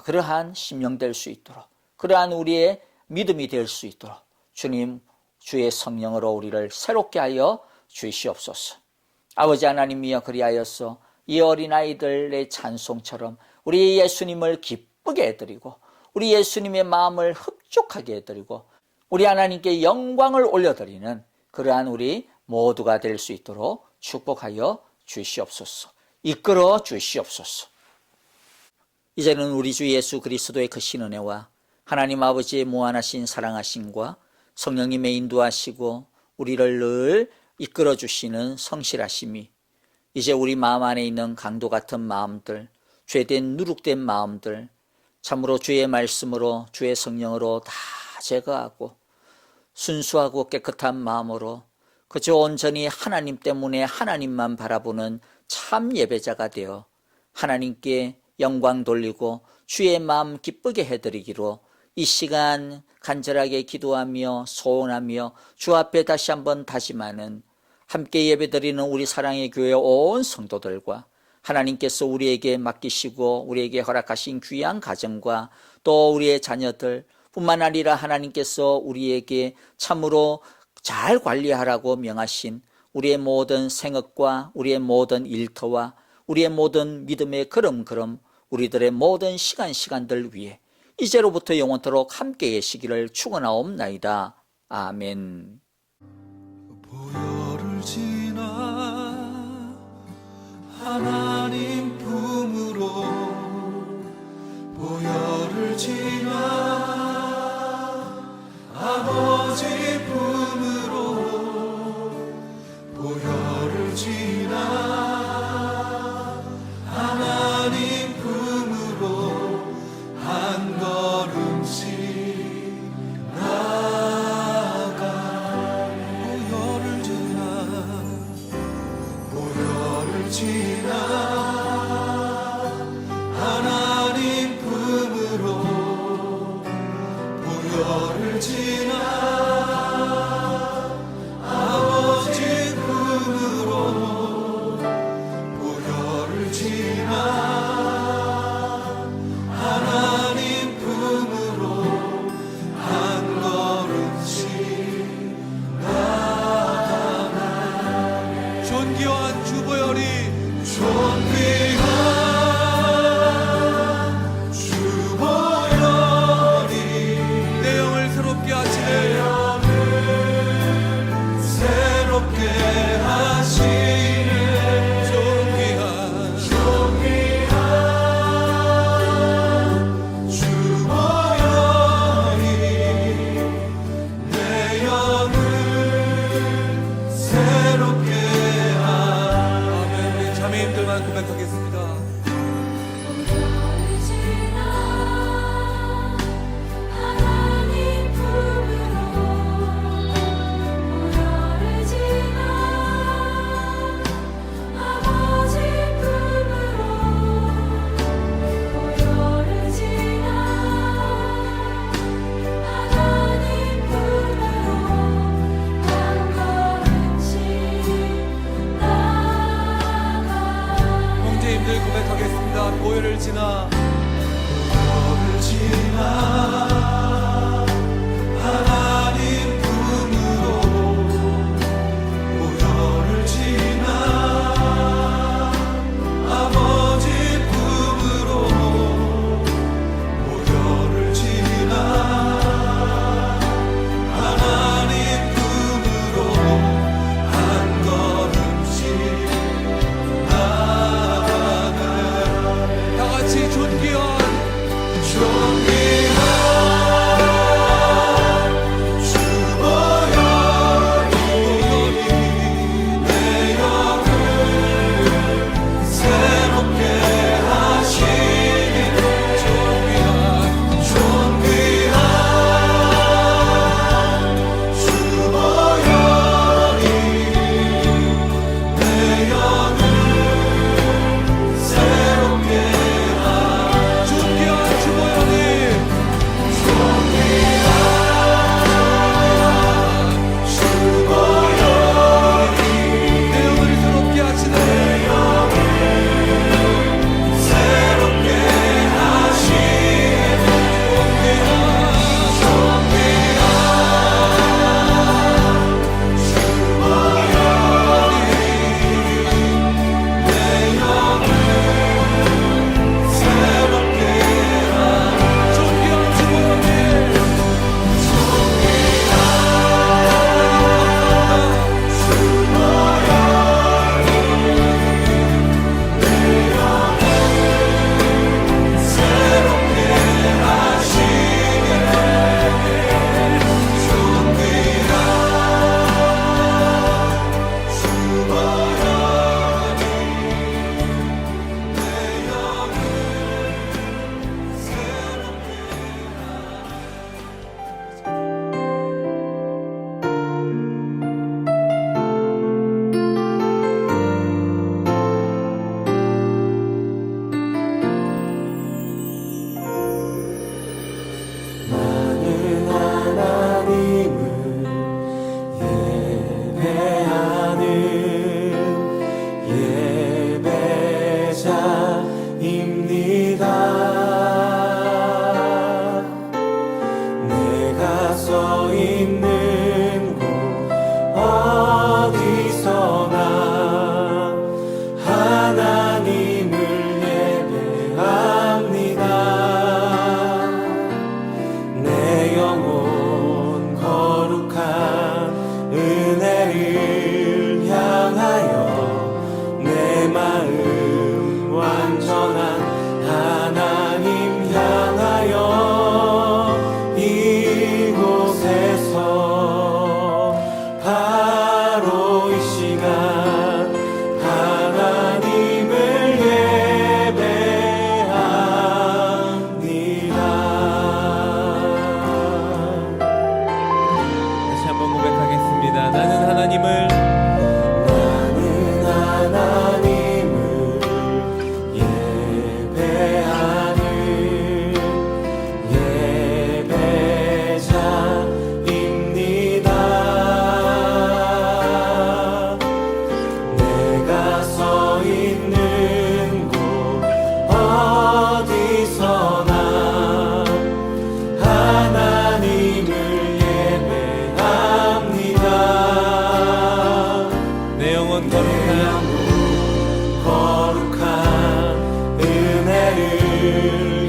그러한 심령 될 수 있도록, 그러한 우리의 믿음이 될 수 있도록 주님 주의 성령으로 우리를 새롭게 하여 주시옵소서. 아버지 하나님이여, 그리하여서 이 어린아이들의 찬송처럼 우리 예수님을 기쁘게 해드리고 우리 예수님의 마음을 흡족하게 해드리고 우리 하나님께 영광을 올려드리는 그러한 우리 모두가 될 수 있도록 축복하여 주시옵소서. 이끌어 주시옵소서. 이제는 우리 주 예수 그리스도의 크신 은혜와 하나님 아버지의 무한하신 사랑하심과 성령님의 인도하시고 우리를 늘 이끌어 주시는 성실하심이 이제 우리 마음 안에 있는 강도 같은 마음들, 죄된 누룩된 마음들 참으로 주의 말씀으로 주의 성령으로 다 제거하고 순수하고 깨끗한 마음으로 그저 온전히 하나님 때문에 하나님만 바라보는 참 예배자가 되어 하나님께 영광 돌리고 주의 마음 기쁘게 해드리기로 이 시간 간절하게 기도하며 소원하며 주 앞에 다시 한번 다짐하는 함께 예배드리는 우리 사랑의 교회 온 성도들과 하나님께서 우리에게 맡기시고 우리에게 허락하신 귀한 가정과 또 우리의 자녀들 뿐만 아니라 하나님께서 우리에게 참으로 잘 관리하라고 명하신 우리의 모든 생업과 우리의 모든 일터와 우리의 모든 믿음의 걸음걸음 우리들의 모든 시간들 위해 이제로부터 영원토록 함께 계시기를 축원하옵나이다. 아멘. 보혈을 지나 하나님 품으로 보혈을 지나 아버지 품으로 보혈을 지나 하나님 품으로 한 걸음씩 나아가 보혈을 지나 보혈을 지나 보혈을 지나 하나님 품으로 보혈을 지나 아버지 품으로 보혈을 지나 하나님 품으로 한 걸음씩 나아가 다 같이 존귀한 주 보혈이 내 영을 새롭게 하시네 존귀한 주 보혈이 내 영을 새롭게 존귀한 주 보혈이 내 영을 새롭게 하시네 새롭게 하시네 존귀한 주 보혈이 나는 하나님을 예배하는 예배자입니다. 내가 서 있는 곳 어디서나 하나님을 예배합니다. 내 영혼 거룩한 은혜를 향하여 내 마음 완전한 하나님 향하여 이곳에서 바로 이 시간 하나님을 예배합니다. 다시 한번 고백하겠습니다. 나는 하나님을 예배하는 예배자입니다. 내가 서 있는 곳 어디서나 하나님을 예배합니다. 내 영혼 거룩한 은혜를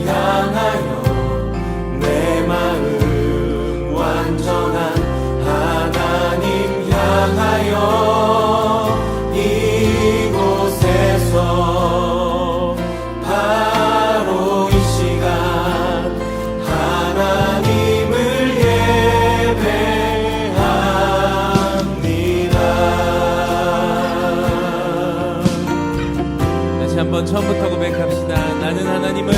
향하여 내 마음 완전한 하나님 향하여 이곳에서 바로 이 시간 하나님을 예배합니다. 다시 한번 처음부터 고백합시다. 나는 하나님을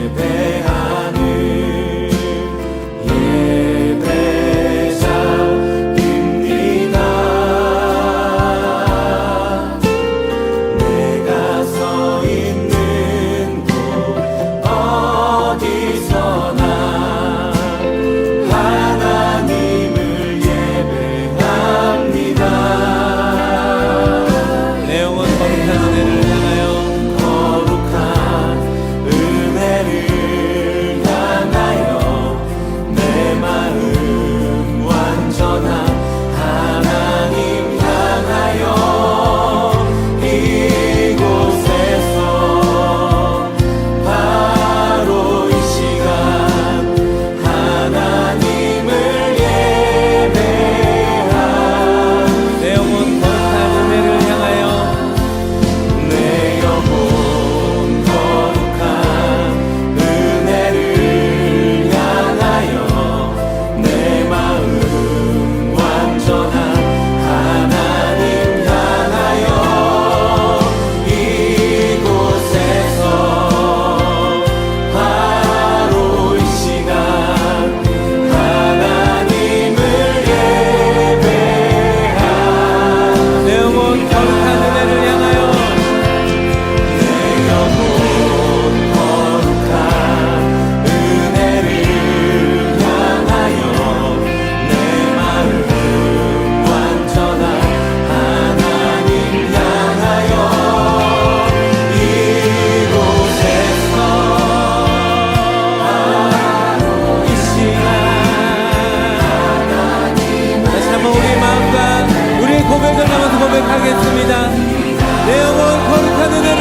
예배하는 예배자입니다. 내가 서 있는 곳 어디서나 하나님을 예배합니다. 고백하겠습니다. 내 영혼 거룩한 은혜